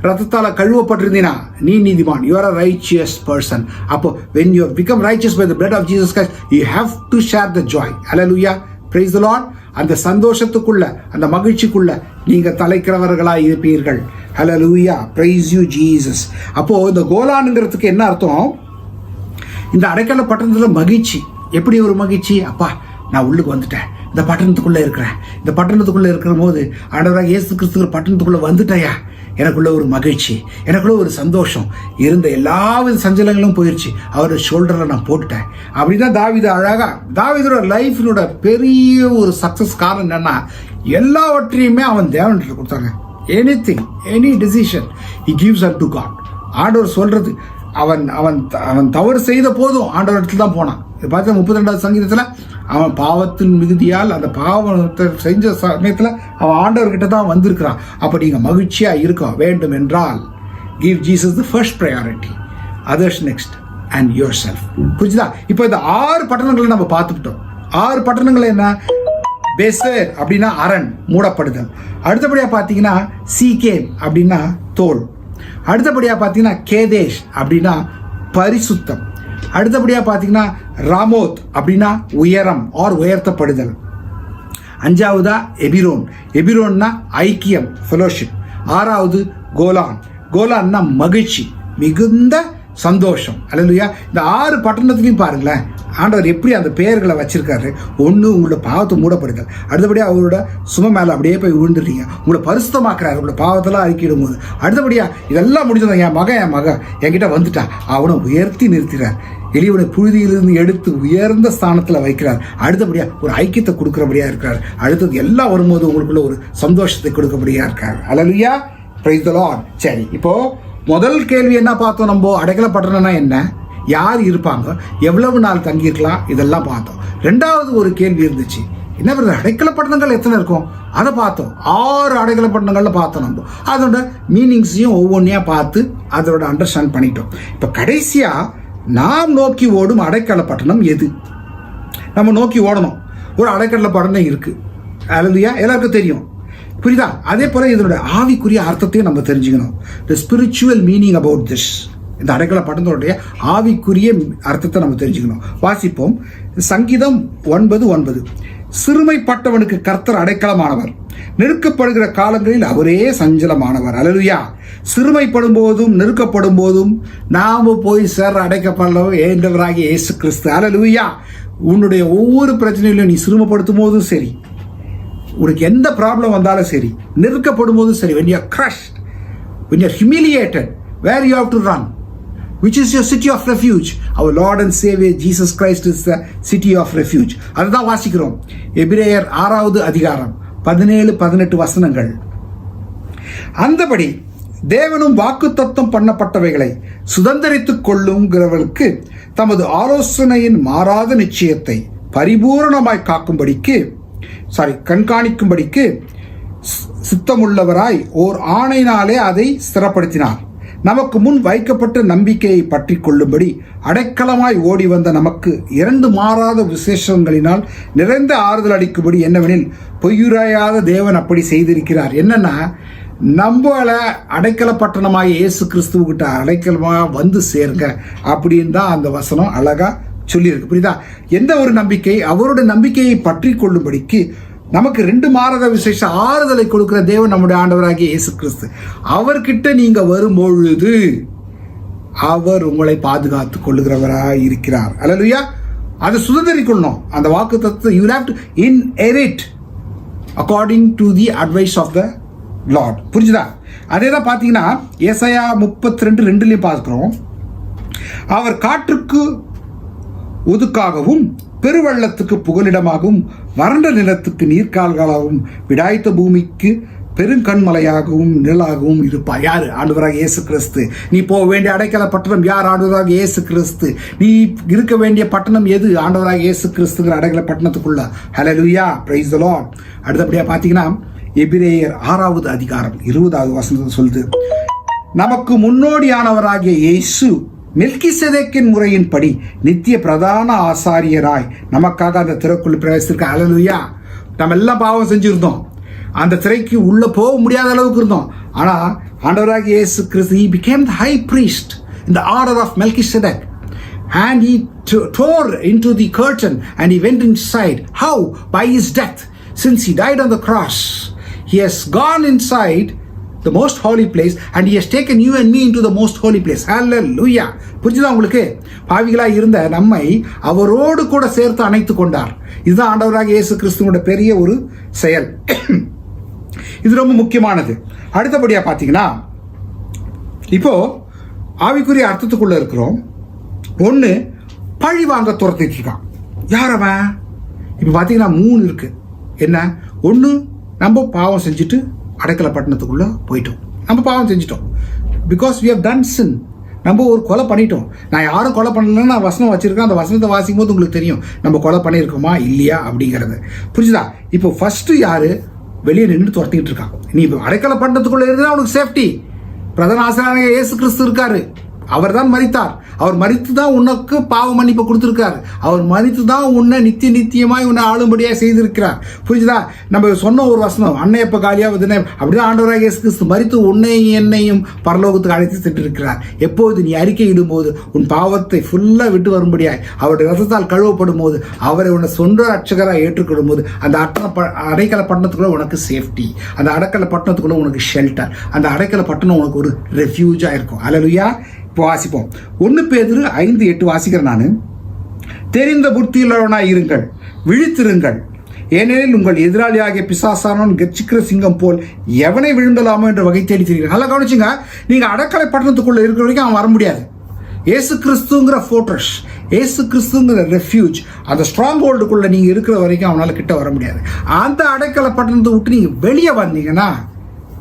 ரத்தத்தால் கழுவப்பட்டிருந்தீனா நீ நீதிமான். You are a righteous person. அப்போ when you become righteous by the blood of Jesus Christ, you have to share the joy. Hallelujah, praise the Lord. அந்த சந்தோஷத்துக்குள்ள, அந்த மகிழ்ச்சிக்குள்ள நீங்க தலைக்கிறவர்களாய் இருப்பீர்கள். Hallelujah, praise you Jesus. அப்போ இந்த கோலானுங்கிறதுக்கு என்ன அர்த்தம்? இந்த அடைக்கல பட்டணத்துல மகிழ்ச்சி. எப்படி ஒரு மகிழ்ச்சி? அப்பா, நான் உள்ளுக்கு வந்துட்டேன், இந்த பட்டணத்துக்குள்ள இருக்கிறேன். இந்த பட்டணத்துக்குள்ள இருக்கிற போது ஆண்டவராக இயேசு கிறிஸ்து பட்டணத்துக்குள்ள வந்துட்டயா, எனக்குள்ள ஒரு மகிழ்ச்சி, எனக்குள்ள ஒரு சந்தோஷம். இருந்த எல்லாவித சஞ்சலங்களும் போயிடுச்சு. அவரோட ஷோல்டரில் நான் போட்டுட்டேன். அப்படிதான் தாவீது அழகா, தாவீதோட லைஃபினோட பெரிய ஒரு சக்சஸ் காரணம் என்னன்னா, எல்லாவற்றையுமே அவன் தேவன்கிட்ட கொடுத்தாங்க. Anything, any decision he gives unto God. ஆண்டவர் சொல்றது, அவன் அவன் அவன் தவறு செய்த போதும் ஆண்டவர் இடத்துல தான் போனான். பார்த்து 32வது சங்கீதத்தில் அவன் பாவத்தின் மிகுதியால் அந்த பாவத்தை செஞ்ச சமயத்தில் அவன் ஆண்டவர்கிட்ட தான் வந்திருக்கிறான். அப்போ நீங்கள் மகிழ்ச்சியாக இருக்க வேண்டும் என்றால் give Jesus the first priority, others next and yourself. புரிஞ்சுதா? இப்போ இந்த 6 பட்டணங்களை நம்ம பார்த்துக்கிட்டோம். 6 பட்டணங்கள் என்ன? பெசர் அப்படின்னா அரண், மூடப்படுதல். அடுத்தபடியாக பார்த்தீங்கன்னா சீகேம் அப்படின்னா தோல். அடுத்தபடியாக பார்த்தீங்கன்னா கேதேஷ் அப்படின்னா பரிசுத்தம். அடுத்தபடியாக பார்த்தீங்கன்னா ராமோத் அப்படின்னா உயரம் ஆர் உயர்த்தப்படுதல். 5வதா எபிரோன், எபிரோன்னா ஐக்கியம், ஃபெலோஷிப். 6வது கோலான், கோலான்னா மகிழ்ச்சி, மிகுந்த சந்தோஷம். அல்லேலூயா. இந்த 6 பட்டணத்துலையும் பாருங்களேன் ஆண்டவர் எப்படி அந்த பெயர்களை வச்சிருக்காரு. ஒன்று, உங்களோட பாவத்தை மூடப்படுதல். அடுத்தபடியாக அவரோட சும மேலே அப்படியே போய் விழுந்துட்டீங்க, உங்களை பரிசுத்தமாக்குறாரு, உங்களோட பாவத்தெல்லாம் அறிக்கிடும் போது. அடுத்தபடியாக இதெல்லாம் முடிஞ்சதான், என் மகன் என்கிட்ட வந்துட்டான், அவனை உயர்த்தி நிறுத்திறார். எளியவனை புழுதியிலிருந்து எடுத்து உயர்ந்த ஸ்தானத்தில் வைக்கிறார். அடுத்தபடியாக ஒரு ஐக்கியத்தை கொடுக்குறபடியா இருக்கிறார். அடுத்தது எல்லாம் வரும்போது உங்களுக்குள்ள ஒரு சந்தோஷத்தை கொடுக்கபடியா இருக்கார். அல்லேலூயா, பிரைஸ் தி லார்ட். சரி, இப்போ முதல் கேள்வி என்ன பார்த்தோம்? நம்ம அடைக்கல பட்டணம்னா என்ன, யார் இருப்பாங்க, எவ்வளவு நாள் தங்கியிருக்கலாம், இதெல்லாம் பார்த்தோம். 2வது ஒரு கேள்வி இருந்துச்சு, என்ன பண்ணுறது, அடைக்கல பட்டணங்கள் எத்தனை இருக்கும், அதை பார்த்தோம். 6 அடைக்கல பட்டணங்கள்ல பார்த்தோம். நம்ம அதோட மீனிங்ஸையும் ஒவ்வொன்றையா பார்த்து அதோட அண்டர்ஸ்டாண்ட் பண்ணிட்டோம். இப்போ கடைசியா நாம் நோக்கி ஓடும் அடைக்கல பட்டணம் எது? நம்ம நோக்கி ஓடணும். ஒரு அடைக்கல பட்டணம் இருக்கு. அல்லேலூயா, எல்லாருக்கும் தெரியும். புரியுதா? அதே போல இதனுடைய ஆவிக்குரிய அர்த்தத்தையும் நம்ம தெரிஞ்சுக்கணும். தி ஸ்பிரிச்சுவல் மீனிங் அபவுட் திஸ். இந்த அடைக்கல பட்டணத்துடைய ஆவிக்குரிய அர்த்தத்தை நம்ம தெரிஞ்சுக்கணும். வாசிப்போம். சங்கீதம் 9:9. சிறுமைப்பட்டவனுக்கு கர்த்தர் அடைக்கலமானவர், நெருக்கப்படுகிற காலங்களில் அவரே சஞ்சலமானவர். அல்லேலூயா. சிறுமைப்படும் போதும் நெருக்கப்படும் போதும் நாம போய் சேர அடைக்கப்படவும் ஏண்டவராகிய இயேசு கிறிஸ்து. அல்லேலூயா. உன்னுடைய ஒவ்வொரு பிரச்சனையிலும் நீ சிறுமைப்படுத்தும் போதும் சரி, உனக்கு எந்த ப்ராப்ளம் வந்தாலும் சரி, நெருக்கப்படும் போதும் சரி, when you are crushed, when you are humiliated, where you have to run, which is your city of refuge? Our Lord and Savior Jesus Christ is the city of refuge. அதுதான் வாசிக்கிறோம். எபிரேயர் 6வது அதிகாரம் 17-18 வசனங்கள். அந்தபடி தேவனும் வாக்குத்தத்தம் பண்ணப்பட்டவைகளை சுதந்தரித்துக் கொள்ளுங்கிறவர்களுக்கு தமது ஆலோசனையின் மாறாத நிச்சயத்தை பரிபூரணமாய் கண்காணிக்கும்படிக்கு சித்தமுள்ளவராய் ஓர் ஆணையினாலே அதை ஸ்திரப்படுத்தினார். நமக்கு முன் வைக்கப்பட்ட நம்பிக்கையை பற்றி கொள்ளும்படி அடைக்கலமாய் ஓடி வந்த நமக்கு 2 மாறாத விசேஷங்களினால் நிறைந்த ஆறுதல் அளிக்கும்படி என்னவெனில், பொய்யுரையாத தேவன் அப்படி செய்திருக்கிறார். என்னன்னா, நம்மள அடைக்கல பட்டணமாய் இயேசு கிறிஸ்துவகிட்ட அடைக்கலமாக வந்து சேருங்க அப்படின்னு தான் அந்த வசனம் அழகா சொல்லியிருக்கு. புரியுதா? எந்த ஒரு நம்பிக்கை, அவருடைய நம்பிக்கையை பற்றி கொள்ளும்படிக்கு நமக்கு 2 மாறாத விசேஷ ஆறுதலை கொடுக்கிற தேவன் நம்முடைய ஆண்டவராகிய இயேசு கிறிஸ்து. அவர்கிட்ட நீங்க வரும்பொழுது அவர் உங்களை பாதுகாத்து கொள்ளுகிறவராக இருக்கிறார். அல்லேலூயா. அதை சுதந்திரிக்கொள்ளணும். அந்த வாக்குத்தத்தத்தை you have to inherit according to the advice of the Lord. புரிஞ்சுதா? அதே தான் பார்த்தீங்கன்னா ஏசாயா 32:2 பார்க்கிறோம். அவர் காற்றுக்கு ஒதுக்காகவும் பெருவெள்ளத்துக்கு புகலிடமாகவும் வறண்ட நிலத்துக்கு நீர்க்கால்களாகவும் விடாய்த்த பூமிக்கு பெருங்கண்மலையாகவும் நிழலாகவும் இருப்பார். யார்? ஆண்டவராக இயேசு கிறிஸ்து. நீ போக வேண்டிய அடைக்கல பட்டணம் யார்? ஆண்டவராக இயேசு கிறிஸ்து. நீ இருக்க வேண்டிய பட்டணம் எது? ஆண்டவராக இயேசு கிறிஸ்துங்கிற அடைக்கல பட்டணத்துக்குள்ள. ஹல்லேலூயா, பிரைஸ் தி லார்ட். அடுத்தபடியா பார்த்தீங்கன்னா எபிரேயர் 6வது அதிகாரம் 20வது வசனத்தை சொல்லுது, நமக்கு முன்னோடியானவராகிய இயேசு மெல்கிசேதேக்கின் முறையின்படி நித்திய பிரதான ஆசாரியராய் நமக்காக அந்த திரைக்குள் பிரவேசித்திருக்க. ஹல்லேலூயா. நம்ம எல்லாம் பாவம் செஞ்சிருந்தோம், அந்த திரைக்கு உள்ள போக முடியாத அளவுக்கு இருந்தோம். ஆனா ஆண்டவராகிய இயேசு கிறிஸ்து, he became the high priest in the order of Melchizedek, and he tore into the curtain and he went inside. How? By his death. Since he died on the cross, he has gone inside the most holy place and he has taken you and me into the most holy place. Hallelujah. புரிஞ்சுதா உங்களுக்கு? பாவிகளா இருந்த நம்மை அவரோடு கூட சேர்த்து அணைத்துக் கொண்டார். இதுதான் ஆண்டவராகிய இயேசு கிறிஸ்துவோட பெரிய ஒரு செயல். இது ரொம்ப முக்கியமானது. அடுத்தபடியா பார்த்தீங்கன்னா, இப்போ ஆவிக்குரிய அர்த்தத்துக்குள்ள இருக்கிறோம். ஒன்று, பழி வாங்க துரத்திட்டு இருக்கான். யார் அவன்? இப்போ பார்த்தீங்கன்னா 3 இருக்கு. என்ன? ஒன்று, நம்ம பாவம் செஞ்சுட்டு அடைக்கல பட்டணத்துக்குள்ள போயிட்டோம். நம்ம பாவம் செஞ்சிட்டோம். பிகாஸ் வி ஹவ் டன் சின். நம்ம ஒரு கொலை பண்ணிட்டோம். நான் யாரும் கொலை பண்ணலன்னு நான் வசனம் வச்சிருக்கேன். அந்த வசனத்தை வாசிக்கும் போது உங்களுக்கு தெரியும் நம்ம கொலை பண்ணியிருக்கோமா இல்லையா அப்படிங்கிறது. புரிஞ்சுதா? இப்போ ஃபர்ஸ்ட் யாரு? வெளியே நின்று துரத்திக்கிட்டு இருக்கான். நீ அடைக்கல பட்டணத்துக்குள்ள இருந்தா அவனுக்கு சேஃப்டி. பிரதான ஆசாரியராகிய இயேசு கிறிஸ்து இருக்காரு. அவர் தான் மரித்தார். அவர் மரித்து தான் உனக்கு பாவ மன்னிப்பு கொடுத்திருக்காரு. அவர் மரித்து தான் உன்னை நித்தியமாய் உன்னை ஆளும்படியாக செய்திருக்கிறார். புரிஞ்சுதா? நம்ம சொன்ன ஒரு வசனம், அன்னையப்ப காலியா விதனை, அப்படிதான் ஆண்டவராகிய இயேசு கிறிஸ்து மரித்து உன்னையும் என்னையும் பரலோகத்துக்கு அழைத்து சென்றிருக்கிறார். எப்போது நீ அறிக்கை இடும்போது உன் பாவத்தை ஃபுல்லா விட்டு வரும்படியாய் அவருடைய ரத்தத்தால் கழுவப்படும் போது, அவரை உன்னை சொந்த ரட்சகராக ஏற்றுக்கொள்ளும் போது, அந்த அடைக்கல பட்டணத்துக்குள்ள உனக்கு சேஃப்டி, அந்த அடைக்கல பட்டணத்துக்குள்ள உனக்கு ஷெல்டர், அந்த அடைக்கல பட்டணம் உனக்கு ஒரு ரெஃப்யூஜா இருக்கும். ஹல்லேலூயா. இப்போ வாசிப்போம். 1 பேதுரு 5:8 வாசிக்கிறேன் நான். தெரிந்த புத்தியுள்ளவனாய் இருங்கள், விழித்திருங்கள், ஏனெனில் உங்கள் எதிராளியாகிய பிசாசானவன் கர்ச்சிக்கிற சிங்கம் போல் எவனை விழுந்தலாமோ என்ற வகை தேடி தெரியுங்க. நல்லா கவனிச்சுங்க. நீங்க அடக்கலை பட்டணத்துக்குள்ள இருக்கிற வரைக்கும் அவன் வர முடியாது. ஏசு கிறிஸ்துங்கிற ஃபோர்ட்ரஸ், ஏசு கிறிஸ்துங்கிற ரெஃப்யூஜ், அந்த ஸ்ட்ராங் ஹோல்டுக்குள்ள நீங்க இருக்கிற வரைக்கும் அவனால கிட்ட வர முடியாது. அந்த அடைக்கலை பட்டணத்தை விட்டு நீங்க வெளியே வந்தீங்கன்னா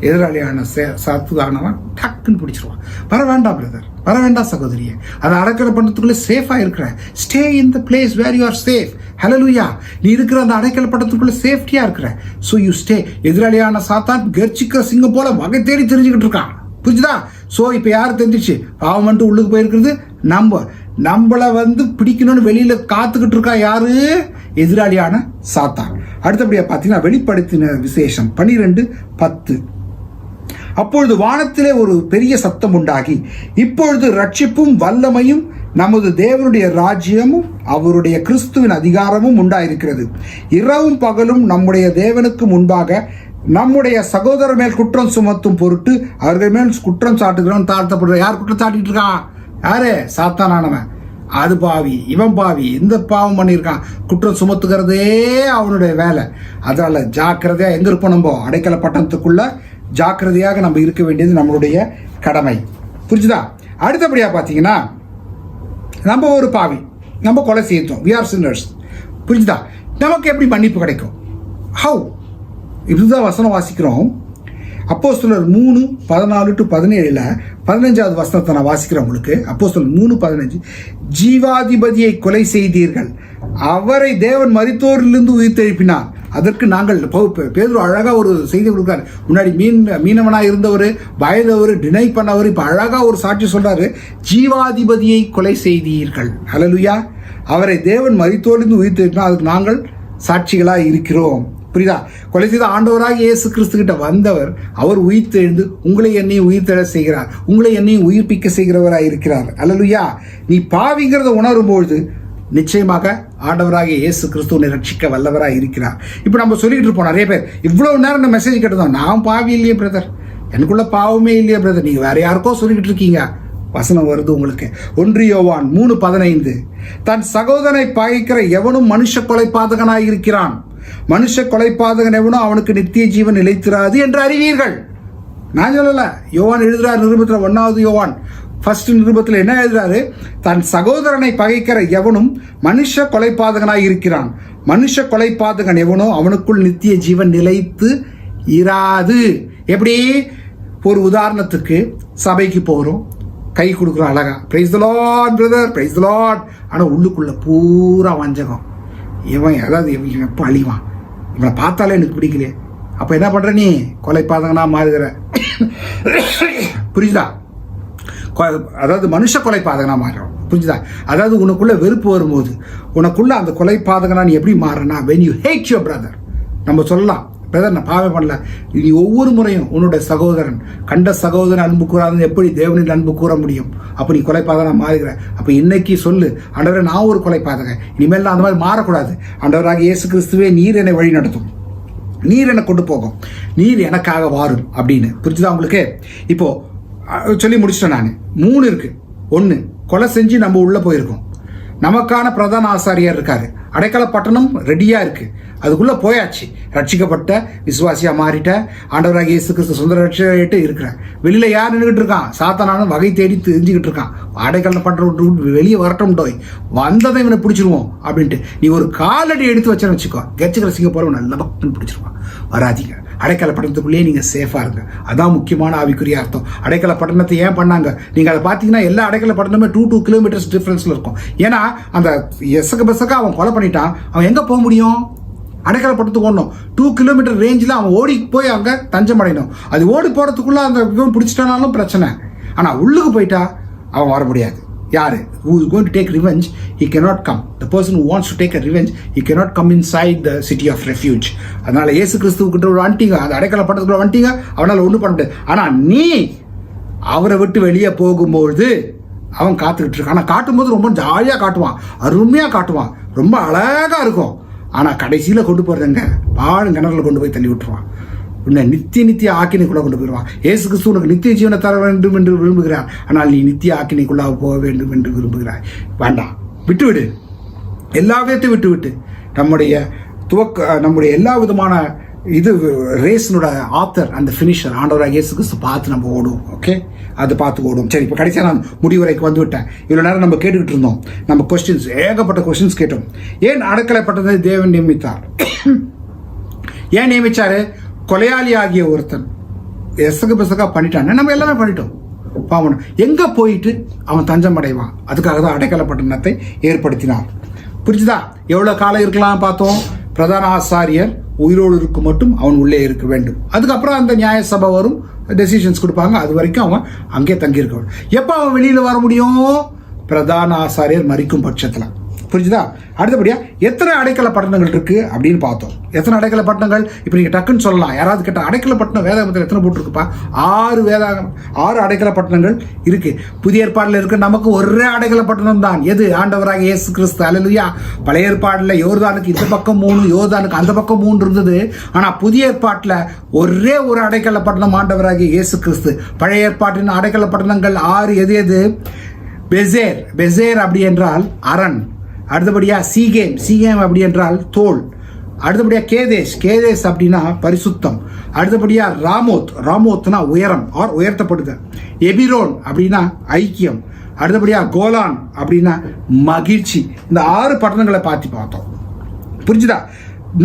எதிராளியான சத்துதானவன் டக்குன்னு பிடிச்சிருவான். வர வேண்டாம் பிரதர், வர வேண்டாம் சகோதரியே. அதை அடைக்கல பட்டணத்துக்குள்ளே சேஃபாக இருக்கிற. Stay in the place where you are safe. Hallelujah. நீ இருக்கிற அந்த அடைக்கல பட்டணத்துக்குள்ளே சேஃப்டியா இருக்கிற. So you stay. எதிராளியான சாத்தான் கர்ச்சிக்கிற சிங்கம் போல வகை தேடி தெரிஞ்சுக்கிட்டு இருக்கான். புரிஞ்சுதா? ஸோ இப்போ யாரு தெரிஞ்சிச்சு? பாவம் வந்துட்டு உள்ளுக்கு போயிருக்கிறது நம்மளை பிடிக்கணும்னு வெளியில காத்துக்கிட்டு இருக்கா. யாரு? எதிராளியான சாத்தான். அடுத்தபடியா பார்த்தீங்கன்னா வெளிப்படுத்தின விசேஷம் 12:10. அப்பொழுது வானத்திலே ஒரு பெரிய சத்தம் உண்டாகி, இப்பொழுது ரட்சிப்பும் வல்லமையும் நமது தேவனுடைய ராஜ்யமும் அவருடைய கிறிஸ்துவின் அதிகாரமும் உண்டாயிருக்கிறது. இரவும் பகலும் நம்முடைய தேவனுக்கு முன்பாக நம்முடைய சகோதரர் மேல் குற்றம் சுமத்தும் பொருட்டு அவர்கள் மேல் குற்றம் சாட்டுகிறவன் தாழ்த்தப்படுற. யார் குற்றம் சாட்டிட்டு இருக்கான்? யாரு? சாத்தானானவன். அது பாவி, இவன் பாவி, இந்த பாவம் பண்ணியிருக்கான். குற்றம் சுமத்துகிறதே அவனுடைய வேலை. அதனால ஜாக்கிரதையா எங்க இருப்போம்? நம்ம அடைக்கல பட்டணத்துக்குள்ள ஜாக்கிரதையாக நம்ம இருக்க வேண்டியது நம்மளுடைய கடமை. புரிஞ்சுதா? அடுத்தபடியா பார்த்தீங்கன்னா, நம்ம ஒரு பாவி, நம்ம கொலை செய்தோம், we are sinners. புரிஞ்சுதா? நமக்கு எப்படி மன்னிப்பு கிடைக்கும்? ஹவு? இதுதான் வசனம் வாசிக்கிறோம். அப்போஸ்தலர் 3:14-17 15வது வசனத்தை நான் வாசிக்கிறேன் உங்களுக்கு. அப்போஸ்தலர் 3:15, ஜீவாதிபதியை கொலை செய்தீர்கள், அவரை தேவன் மரித்தோரிலிருந்து உயிர்த்தெழுப்பினார். அதற்கு நாங்கள், பேதுரு அழகா ஒரு செய்தி கொடுக்காரு. முன்னாடி மீனவனா இருந்தவர், பயந்தவர், டினை பண்ணவர், இப்ப அழகா ஒரு சாட்சி சொல்றாரு. ஜீவாதிபதியை கொலை செய்தீர்கள். ஹல்லேலூயா. அவரை தேவன் மரித்தோரிலிருந்து உயிர்த்தெழுப்பினார். அதுக்கு நாங்கள் சாட்சிகளா இருக்கிறோம். புரியுதா? கொலை செய்த ஆண்டவராக இயேசு கிறிஸ்து கிட்ட வந்தவர், அவர் உயிர்த்தெழுந்து உங்களை என்னையும் உயிர்த்தெழ செய்கிறார், உங்களை என்னையும் உயிர்ப்பிக்க செய்கிறவராக இருக்கிறார். அல்லேலூயா. நீ பாவிங்கிறத உணரும்பொழுது நிச்சயமாக ஆண்டவராக இயேசு கிறிஸ்து உன்னை ரட்சிக்க வல்லவராக இருக்கிறார். இப்போ நம்ம சொல்லிட்டு இருப்போம், நிறைய பேர் இவ்வளவு நேரம் இந்த மெசேஜ் கேட்டதோம், நான் பாவி இல்லையே பிரதர், எனக்குள்ள பாவமே இல்லையே பிரதர், நீங்க வேற யாருக்கோ சொல்லிக்கிட்டு இருக்கீங்க. வசனம் வருது உங்களுக்கு. 1 யோவான் 3:15, தன் சகோதரனை பகைக்கிற எவனும் மனுஷ கொலைபாதகனாய் இருக்கிறான், மனுஷ கொலைபாதகன் எவனோ அவனுக்கு நித்திய ஜீவன் நிலைத்திராது என்று அறிவீர்கள். நான் சொல்லல, யோவான் எழுதுறார் நிருபத்தில், 1வது யோவான் ஃபர்ஸ்ட் நிருபத்தில் என்ன எழுதுறாரு? தன் சகோதரனை பகைக்கிற எவனும் மனுஷ கொலைபாதகனாய் இருக்கிறான், மனுஷ கொலைபாதகன் எவனோ அவனுக்குள் நித்திய ஜீவன் நிலைத்து இராது. எப்படி? ஒரு உதாரணத்துக்கு சபைக்கு போகிறோம், கை கொடுக்குறோம் அழகா, price the Lord brother, price the Lord. ஆனால் உள்ளுக்குள்ள பூரா வஞ்சகம். இவன் அதாவது இவன் எப்போ அழிவான், இவனை பார்த்தாலே எனக்கு பிடிக்கலையே. அப்போ என்ன பண்ணுற நீ? கொலைபாதகனா மாறுகிற. புரியுதா? அதாவது மனுஷ கொலைபாதகனா மாறுறோம். புரிஞ்சுதா? அதாவது உனக்குள்ள வெறுப்பு வரும்போது உனக்குள்ள அந்த கொலைபாதகனா நீ எப்படி மாறுறனா? when you hate your brother. நம்ம சொல்லலாம், பிரதர் நான் பாவம் பண்ணல, நீ ஒவ்வொரு முறையும் உன்னுடைய சகோதரன் கண்ட சகோதரன் அன்பு கூறாதுன்னு எப்படி தேவனின் அன்பு கூற முடியும்? அப்போ நீ கொலைபாதகனா மாறுகிற. அப்போ இன்னைக்கு சொல்லு, ஆண்டவரே நான் ஒரு கொலைபாதகன், இனிமேல் நான் அந்த மாதிரி மாறக்கூடாது. ஆண்டவராக இயேசு கிறிஸ்துவே நீர் என்னை வழி நடத்தும், நீர் என்னை கொண்டு போகும், நீர் எனக்காக வாரும் அப்படின்னு. புரிஞ்சுதா உங்களுக்கு? இப்போ சொல்லி முடிச்சிட்டேன் நான். 3 இருக்கு. 1, கொலை செஞ்சு நம்ம உள்ள போயிருக்கோம், நமக்கான பிரதான ஆசாரியர் இருக்காரு, அடைக்கல பட்டணம் ரெடியா இருக்கு, அதுக்குள்ள போயாச்சு, ரட்சிக்கப்பட்ட விசுவாசியா மாறிட்ட, ஆண்டவராக இயேசு கிறிஸ்து சொந்த ரட்சகராயிட்டு இருக்கிறேன். வெளியில யார் நின்றுகிட்டு இருக்கான்? சாத்தானாலும் வகை தேடி தெரிஞ்சுக்கிட்டு இருக்கான். அடைக்கல பட்டணம் வெளியே வரட்டும், வந்ததை இவனை பிடிச்சிருவோம் அப்படின்ட்டு நீ ஒரு காலடி எடுத்து வச்சேன்னு வச்சுக்கோ, கட்சிக்கிற சிங்கப்பூர் நல்ல பக்தன் பிடிச்சிருவான். வராதிங்க, அடைக்கல பட்டணத்துக்குள்ளேயே நீங்க சேஃபா இருங்க. அதான் முக்கியமான ஆவிக்குரிய அர்த்தம். அடைக்கல பட்டணத்தை ஏன் பண்ணாங்க? நீங்க அதை பார்த்தீங்கன்னா எல்லா அடைக்கல பட்டணமே 2 கிலோமீட்டர்ஸ் டிஃபரன்ஸ்ல இருக்கும். ஏன்னா அந்த எசக்க அவன் கொலை பண்ணிட்டான், அவன் எங்க போக முடியும்? அடைக்கல பட்டணத்துக்கு ஓடணும். 2 கிலோமீட்டர் ரேஞ்சில் அவன் ஓடி போய் அங்க தஞ்சம் அடையணும். அது ஓடி போறதுக்குள்ள அந்த இவன் பிடிச்சிட்டானாலும் பிரச்சனை. ஆனா உள்ளுக்கு போயிட்டா அவன் வர முடியாது. யாரு? who is going to take revenge, he cannot come. The person who wants to take a revenge, he cannot come inside the city of refuge. அதனால இயேசு கிறிஸ்துவுக்கிட்ட ஒரு வந்துட்டீங்க, அந்த அடைக்கல பட்டணத்துக்குள்ள வந்துட்டீங்க, அவனால ஒன்றும் பண்ண முடியாது. ஆனா நீ அவரை விட்டு வெளியே போகும்போது அவன் காத்துக்கிட்டு இருக்கான். ஆனா காட்டும்போது ரொம்ப ஜாலியா காட்டுவான், அருமையா காட்டுவான், ரொம்ப அழகா இருக்கும். ஆனா கடைசியில கொண்டு போறதுங்க பாழும் கிணறுல கொண்டு போய் தள்ளி விட்டுருவான். உன்னை நித்திய ஆக்கினைக்குள்ள கொண்டு போயிடுவான். இயேசு கிறிஸ்து உனக்கு நித்திய ஜீவனை தர வேண்டும் என்று விரும்புகிறார், ஆனால் நீ நித்திய ஆக்கினைக்குள்ளாக போக வேண்டும் என்று விரும்புகிறாய். வேண்டாம், விட்டுவிடு, எல்லா விதத்தையும் விட்டு நம்முடைய எல்லா விதமான இது ரேஸனோட ஆத்தர் அந்த ஃபினிஷர் ஆண்டவராக இயேசு கிறிஸ்து பார்த்து நம்ம ஓடுவோம். ஓகே, அது பார்த்து ஓடும். சரி, இப்போ கடைசியாக நான் முடிவுரைக்கு வந்து விட்டேன். இவ்வளோ நேரம் நம்ம கேட்டுக்கிட்டு இருந்தோம், நம்ம கொஸ்டின்ஸ் ஏகப்பட்ட கொஸ்டின்ஸ் கேட்டோம். ஏன் அடக்கலைப்பட்டதை தேவன் நியமித்தார்? ஏன் நியமிச்சாரு? கொலையாளி ஆகிய ஒருத்தன் எசக பண்ணிட்டான், நம்ம எல்லாமே பண்ணிட்டோம், பாவம். எங்க போயிட்டு அவன் தஞ்சம் அடைவான்? அதுக்காக தான் அடைக்கல பட்டணத்தை ஏற்படுத்தினார். புரிஞ்சுதா? எவ்வளவு காலம் இருக்கலாம் பார்த்தோம். பிரதான ஆசாரியர் உயிரோடு இருக்கும் மட்டும் அவன் உள்ளே இருக்க வேண்டும். அதுக்கப்புறம் அந்த நியாய சபை வரும், டெசிஷன்ஸ் கொடுப்பாங்க. அது வரைக்கும் அவன் அங்கே தங்கி இருக்க வேண்டும். எப்போ அவன் வெளியில வர முடியும்? பிரதான ஆசாரியர் மரிக்கும் பட்சத்தில். புரிஞ்சுதா? அடுத்தபடியா எத்தனை அடைக்கல பட்டணங்கள் இருக்கு அப்படின்னு பார்த்தோம். எத்தனை அடைக்கல பட்டணங்கள்? இப்போ நீங்க டக்குன்னு சொல்லலாம், யாராவது கேட்ட அடைக்கல பட்டணம் வேதாகமத்தில் எத்தனை போட்டிருக்குப்பா? 6 அடைக்கல பட்டணங்கள் இருக்கு. புதிய ஏற்பாடுல இருக்கு நமக்கு ஒரே அடைக்கல பட்டணம் தான். எது? ஆண்டவராக இயேசு கிறிஸ்து. அல்லேலூயா. பழைய ஏற்பாடுல யோர்தானுக்கு இந்த பக்கம் 3, யோர்தானுக்கு அந்த பக்கம் 3 இருந்தது. ஆனா புதிய ஏற்பாட்டுல ஒரே ஒரு அடைக்கல பட்டணம் ஆண்டவராக இயேசு கிறிஸ்து. பழைய ஏற்பாட்டின் அடைக்கல பட்டணங்கள் 6 எது? பெசேர் அப்படி என்றால் அரண். அடுத்தபடியா சீகேம் அப்படி என்றால் தோல். அடுத்தபடியா கேதேஸ் அப்படின்னா பரிசுத்தம். அடுத்தபடியா ராமோத்னா உயரம் ஆர் உயர்த்தப்படுதல். எபிரோன் அப்படின்னா ஐக்கியம். அடுத்தபடியா கோலான் அப்படின்னா மகிழ்ச்சி. இந்த 6 பட்டணங்களை பார்த்தோம். புரிஞ்சுதா?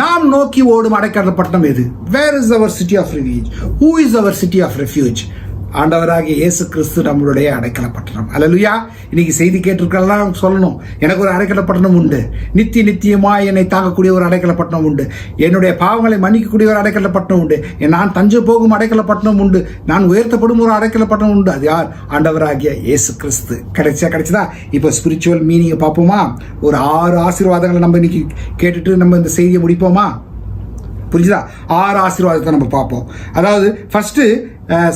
நாம் நோக்கி ஓடும் அடைக்கல பட்டணம் எது? Where is our city of refuge? Who is our city of refuge? ஆண்டவராகிய இயேசு கிறிஸ்து நம்மளுடைய அடைக்கல பட்டணம். அல்லேலூயா. இன்னைக்கு செய்தி கேட்டிருக்கலாம் சொல்லணும், எனக்கு ஒரு அடைக்கல பட்டணம் உண்டு, நித்தியமாய் என்னை தாங்கக்கூடிய ஒரு அடைக்கல பட்டணம் உண்டு, என்னுடைய பாவங்களை மன்னிக்கக்கூடிய ஒரு அடைக்கல பட்டணம் உண்டு, நான் தஞ்சு போகும் அடைக்கல பட்டணம் உண்டு, நான் உயர்த்தப்படும் ஒரு அடைக்கல பட்டணம் உண்டு. அது யார்? ஆண்டவராகிய இயேசு கிறிஸ்து. கிடைச்சதா? இப்போ ஸ்பிரிச்சுவல் மீனிங்கை பார்ப்போமா? ஒரு 6 ஆசீர்வாதங்களை நம்ம இன்னைக்கு கேட்டுட்டு நம்ம இந்த செய்தியை முடிப்போமா? புரிஞ்சுதா? 6 ஆசீர்வாதத்தை நம்ம பார்ப்போம். அதாவது ஃபர்ஸ்ட்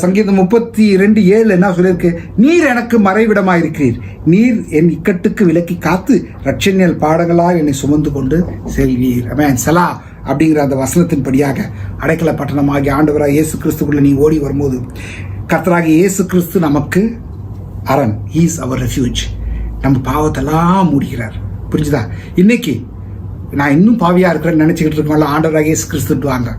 சங்கீதம் 32:7 என்ன சொல்லியிருக்கு? நீர் எனக்கு மறைவிடமாயிருக்கிறீர், நீர் என் இக்கட்டுக்கு விலக்கி காத்து ரட்சணியல் பாடங்களாக என்னை சுமந்து கொண்டு செல்வீர். ஆமென். சலா அப்படிங்கிற அந்த வசனத்தின்படியாக அடைக்கல பட்டணமாகிய ஆண்டவராக இயேசு கிறிஸ்துக்குள்ள நீ ஓடி வரும்போது கர்த்தராகிய இயேசு கிறிஸ்து நமக்கு அரண். He is our refuge. நம்ம பாவத்தெல்லாம் மூடுகிறார். புரிஞ்சுதா? இன்னைக்கு நான் இன்னும் பாவியா இருக்கிறேன்னு நினைச்சுக்கிட்டு இருக்கோம்ல, ஆண்டவராக இயேசு கிறிஸ்துட்டு வாங்க.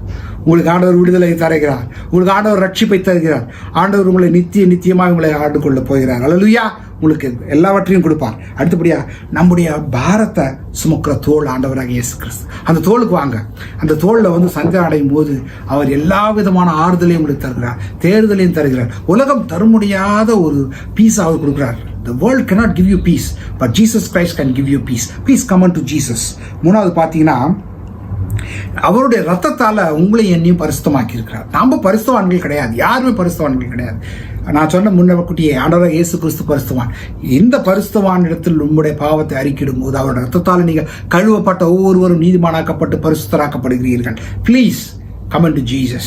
உங்களுக்கு ஆண்டவர் விடுதலை தருகிறார். உங்களுக்கு ஆண்டவர் ரட்சிப்பை தருகிறார். ஆண்டவர் உங்களை நித்தியமாக உங்களை ஆண்டு கொள்ள போகிறார். அல்லேலூயா. உங்களுக்கு எல்லாவற்றையும் கொடுப்பார். அடுத்தபடியா நம்முடைய பாரத்தை சுமக்கிற தோல் ஆண்டவராக இயேசு கிறிஸ்து. அந்த தோளுக்கு வாங்க. அந்த தோளில் சஞ்சலம் அடையும் போது அவர் எல்லா விதமான ஆறுதலையும் உங்களுக்கு தருகிறார், தேர்தலையும் தருகிறார். உலகம் தர முடியாத ஒரு பீஸ் அவர் கொடுக்கிறார். The world cannot give you peace, but Jesus Christ can give you peace. Peace come unto Jesus. மூணாவது பார்த்தீங்கன்னா, அவருடைய ரத்தத்தால் உங்களையும் என்னையும் பரிசுத்தமாக்கி இருக்கிறார். நாம் பரிசுத்தவான்கள் கிடையாது, யாருமே பரிசுத்தவான்கள் கிடையாது. நான் சொன்ன முன்னகுட்டியே ஆண்டவராக இயேசு கிறிஸ்து பரிசுத்தவான். இந்த பரிசுத்தவான் இடத்தில் உங்களுடைய பாவத்தை அறிக்கிடும் போது அவருடைய ரத்தத்தால் நீங்கள் கழுவப்பட்ட ஒவ்வொருவரும் நீதிமானாக்கப்பட்டு பரிசுத்தராக்கப்படுகிறீர்கள். Please come unto Jesus,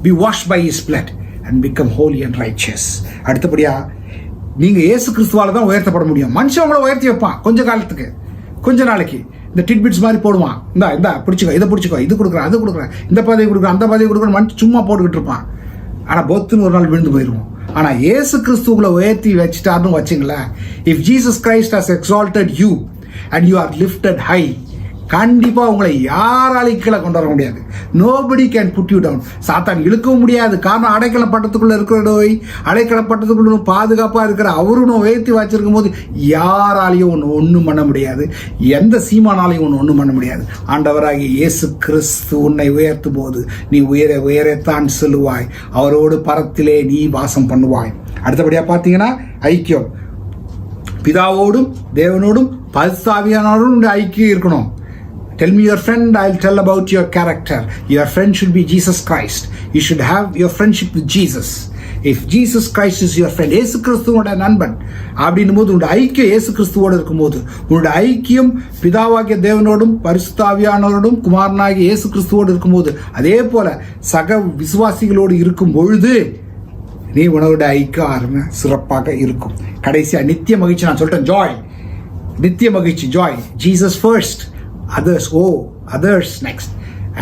be washed by his blood and become holy and righteous. அடுத்தபடியா நீங்கள் இயேசு கிறிஸ்துவால தான் உயர்த்தப்பட முடியும். மனுஷன் உங்களை உயர்த்தி வைப்பான் கொஞ்ச காலத்துக்கு, கொஞ்ச நாளைக்கு. இந்த டிட்பிட்ஸ் மாதிரி போடுவான். இந்த பிடிச்சிக்கோ, இதை பிடிச்சிக்கோ, இது கொடுக்குறேன், அது கொடுக்குறேன், இந்த பதவி கொடுக்குறேன், அந்த பதவி கொடுக்குறேன், மனுஷன் சும்மா போட்டுக்கிட்டு இருப்பான். ஆனால் பொத்துன்னு ஒரு நாள் விழுந்து போயிடுவோம். ஆனால் இயேசு கிறிஸ்து உங்களை உயர்த்தி வச்சுட்டாருன்னு வச்சுங்களேன். If Jesus Christ has exalted you and you are lifted high, கண்டிப்பாக உங்களை யாராலையும் கீழே கொண்டு வர முடியாது. Nobody can put you down. சாத்தான் இழுக்கவும் முடியாது. காரணம் அடைக்கல பட்டத்துக்குள்ள இருக்கிற நோய், அடைக்கல பட்டத்துக்குள்ள பாதுகாப்பாக இருக்கிற அவரும் உயர்த்தி வச்சிருக்கும் போது யாராலையும் ஒன்றும் பண்ண முடியாது. எந்த சீமானாலையும் ஒன்றும் பண்ண முடியாது. ஆண்டவராகிய இயேசு கிறிஸ்து உன்னை உயர்த்தும் போது நீ உயரத்தான் செல்லுவாய். அவரோடு பரத்திலே நீ வாசம் பண்ணுவாய். அடுத்தபடியாக பார்த்தீங்கன்னா ஐக்கியம். பிதாவோடும் தேவனோடும் பரிசுத்த ஆவியானவரோடும் ஐக்கியம் இருக்கணும். Tell me your friend, I'll tell about your character. Your friend should be Jesus Christ. You should have your friendship with Jesus. If Jesus Christ is your friend, இயேசு கிறிஸ்துவோட நண்பன் அப்படின்னும் போது உங்களுடைய ஐக்கியம் இயேசு கிறிஸ்துவோடு இருக்கும்போது, உங்களுடைய ஐக்கியம் பிதாவாகிய தேவனோடும் பரிசுத்த ஆவியானவரோடும் குமாரனாகிய இயேசு கிறிஸ்துவோடு இருக்கும்போது, அதே போல சக விசுவாசிகளோடு இருக்கும் பொழுது நீ உன்னோட ஐக்கியம் சிறப்பாக இருக்கும். கடைசியா நித்திய மகிழ்ச்சி. நான் சொல்லிட்டேன், ஜாய், நித்திய மகிழ்ச்சி, Joy. Jesus first, others others next,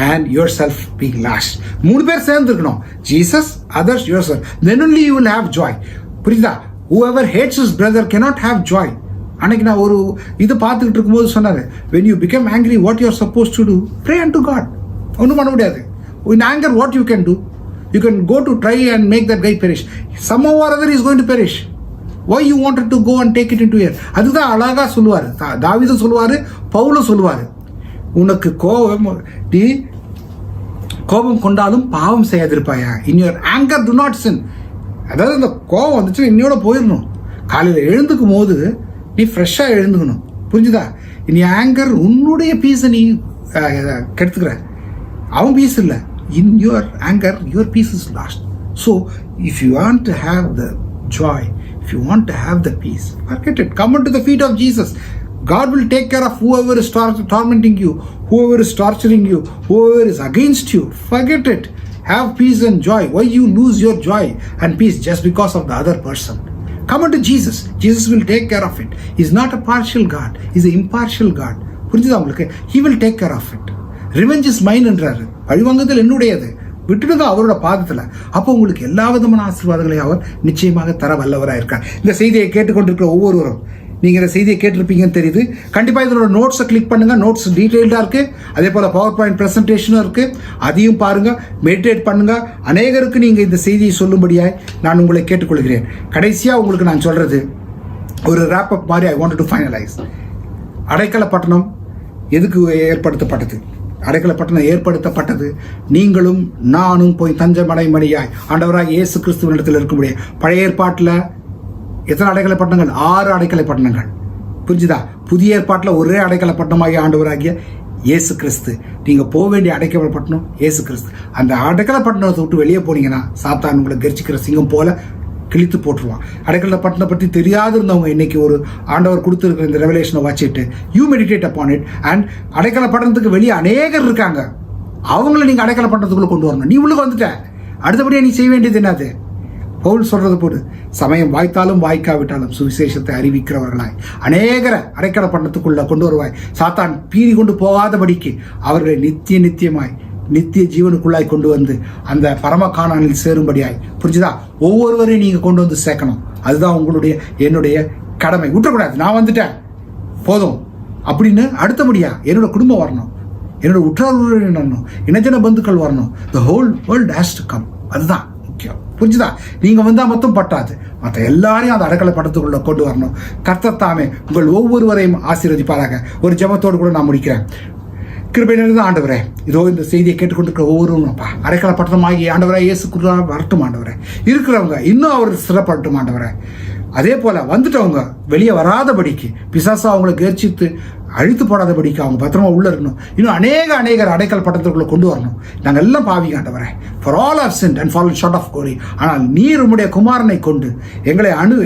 and yourself being last. மூணு பேர் சேர்ந்து இருக்கணும். Jesus, others, yourself. Then only you will have joy. புரியுதா? Whoever hates his brother cannot have joy. அன்னைக்கு நான் ஒரு இது பார்த்துக்கிட்டு இருக்கும்போது சொன்னாரு, when you become angry, what you are supposed to do? Pray unto God. ஒன்றும் பண்ண முடியாது. In anger, what you can do? You can go to try and make that guy perish. Somehow or other he is going to perish. Why you wanted to go and take it into here? அதுதான் அழகா சொல்லுவாரு. தாவீது சொல்லுவாரு, பவுலும் சொல்லுவாரு, உனக்கு கோபம் கொண்டாலும் பாவம் செய்யாதிருப்பாயா. In your anger do not sin. அதாவது இந்த கோபம் வந்துச்சு இன்னையோட போயிடணும். காலையில் எழுந்துக்கும் போது நீ ஃப்ரெஷ்ஷாக எழுந்துக்கணும். புரிஞ்சுதா? இன் ஆங்கர் உன்னுடைய பீஸை நீ கெடுத்துக்கிற. அவன் பீஸ் இல்லை. In your anger your peace is lost. So if you want to have the joy, if you want to have the peace, forget it. Come unto the feet of Jesus. God will take care of whoever is tormenting you, whoever is torturing you, whoever is against you. Forget it. Have peace and joy. Why you lose your joy and peace just because of the other person? Come unto Jesus. Jesus will take care of it. He's not a partial God. He's an impartial God. புரிஞ்சுதா உங்களுக்கு? He will take care of it. Revenge is mine என்றாரு. பழிவாங்குதல் என்னுடையது. விட்டுடுங்க அவரோட பாதத்தில். அப்போ உங்களுக்கு எல்லா விதமான ஆசீர்வாதங்களையும் அவர் நிச்சயமாக தர வல்லவராக இருக்கார். இந்த செய்தியை கேட்டுக்கொண்டிருக்கிற ஒவ்வொருவரும் நீங்கள் இந்த செய்தியை கேட்டிருப்பீங்கன்னு தெரியுது. கண்டிப்பாக இதனோட நோட்ஸை கிளிக் பண்ணுங்கள். நோட்ஸ் டீட்டெயில்டாக இருக்குது. அதே போல் பவர் பாயிண்ட் ப்ரெசன்டேஷனும் இருக்குது. அதையும் பாருங்கள், மெடிடேட் பண்ணுங்கள். அநேகருக்கு நீங்கள் இந்த செய்தியை சொல்லும்படியாய் நான் உங்களை கேட்டுக்கொள்கிறேன். கடைசியாக உங்களுக்கு நான் சொல்கிறது ஒரு ரேப் அப் மாதிரி. I want to finalise. Adaikalapattanam எதுக்கு ஏற்படுத்தப்பட்டது? அடைக்கலப்பட்டணம் ஏற்படுத்தப்பட்டது நீங்களும் நானும் போய் தஞ்சமடைமணியாய் ஆண்டவராக இயேசு கிறிஸ்துவனிடத்தில் இருக்கக்கூடிய. பழைய ஏற்பாட்டில் எத்தனை அடைக்கலப்பட்டணங்கள்? 6 அடைக்கலப்பட்டணங்கள். புரிஞ்சுதா? புதிய ஏற்பாட்டில் ஒரே அடைக்கலப்பட்டணமாகிய ஆண்டவராகிய இயேசு கிறிஸ்து. நீங்கள் போக வேண்டிய அடைக்கலப்பட்டணம் இயேசு கிறிஸ்து. அந்த அடைக்கலப்பட்டணத்தை விட்டு வெளியே போனீங்கன்னா சாத்தான் உங்களை கர்ச்சிக்கிற சிங்கம் போல கிழித்து போட்டுருவான். அடைக்கலப்பட்டணத்தை பற்றி தெரியாது இருந்தவங்க இன்னைக்கு ஒரு ஆண்டவர் கொடுத்துருக்கிற இந்த ரெவலேஷனை வச்சுட்டு you meditate upon it. And அடைக்கலப்பட்டணத்துக்கு வெளியே அநேகர் இருக்காங்க. அவங்கள நீங்கள் அடைக்கலப்பட்டணத்துக்குள்ள கொண்டு வரணும். நீ உள்ளுக்கு வந்துட்ட, அடுத்தபடியாக நீ செய்ய வேண்டியது என்னது? பவுல் சொல்றது போது, சமயம் வாய்த்தாலும் வாய்க்காவிட்டாலும் சுவிசேஷத்தை அறிவிக்கிறவர்களாய் அநேகரை அடைக்கலப்பட்டணத்துக்குள்ள கொண்டு வருவாய். சாத்தான் பீறி கொண்டு போகாதபடிக்கு அவர்களை நித்தியமாய் நித்திய ஜீவனுக்குள்ளாய் கொண்டு வந்து அந்த பரம கானானில் சேரும்படியாய். புரிஞ்சுதா? ஒவ்வொருவரையும் நீங்கள் கொண்டு வந்து சேர்க்கணும். அதுதான் உங்களுடைய என்னுடைய கடமை. விட்டுறக்கூடாது. நான் வந்துட்டேன் போதும் அப்படின்னு அடுத்தபடியா என்னோட குடும்பம் வரணும். என்னோட உற்றார் வரணும், இனஜன பந்துக்கள் வரணும். The whole world has to come. அதுதான் முக்கியம். புரிஞ்சுதா? நீங்க வந்தா மட்டும் பட்டாது, மற்ற எல்லாரையும் அந்த அடைக்கல படத்துக்குள்ள கொண்டு வரணும். கர்த்தர் தாமே உங்கள் ஒவ்வொருவரையும் ஆசீர்வதிப்பாராக. ஒரு ஜெபத்தோடு கூட நான் முடிக்கிறேன். கிருபை நிறைந்த ஆண்டவரே, இதோ இந்த செய்தியை கேட்டுக்கொண்டிருக்கிற ஒவ்வொருவரும்ப்பா அடைக்கல பட்டணமாகி ஆண்டவரே இயேசு கிறிஸ்து வரட்டும் ஆண்டவரே. இருக்கிறவங்க இன்னும் அவர் சிறப்பட்டும் ஆண்டவரே. அதே போல வந்துட்டவங்க வெளியே வராதபடிக்கு, பிசாசா அவங்களை கர்ச்சித்து அழித்து போடாதபடிக்கு அவங்க பத்திரமா உள்ள இருக்கணும். இன்னும் அநேகர் அடைக்கல் பட்டணத்துக்குள்ள கொண்டு வரணும். நாங்கள் எல்லாம் பாவி ஆண்டவரே. For all are sinned and fallen short of glory. ஆனால் நீர் உம்முடைய குமாரனை கொண்டு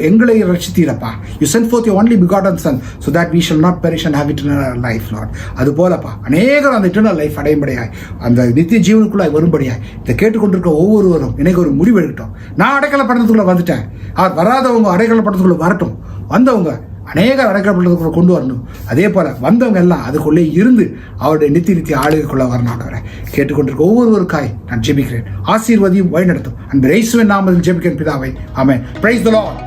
எங்களை ரட்சித்தீரப்பா. You sent forth your only begotten son so that we shall not perish and have eternal life, Lord. அது போலப்பா அநேகர் அந்த eternal life அடையும்படியாய், அந்த நித்திய ஜீவனுக்குள்ளாய் வரும்படியாய் இதை கேட்டுக்கொண்டிருக்க ஒவ்வொருவரும் எனக்கு ஒரு முடிவு எடுக்கட்டும். நான் அடைக்கல பட்டணத்துக்குள்ள வந்துட்டேன், அவர் வராதவங்க அடைக்கல பட்டணத்துக்குள்ள வரட்டும். வந்தவங்க அநேகர் அடைக்கப்பட்டதுக்குள்ள கொண்டு வரணும். அதே போல வந்தவங்க எல்லாம் அதுக்குள்ளே இருந்து அவருடைய நித்திய ஆளுகைக்குள்ள வரணும். கேட்டுக்கொண்டிருக்க ஒவ்வொருவருக்காய் நான் ஜெபிக்கிறேன். ஆசீர்வதியும் வழி நடத்தும். அன்பு இயேசுவின் நாமத்தில் ஜெபிக்கிறேன் பிதாவை. ஆமென். Praise the Lord.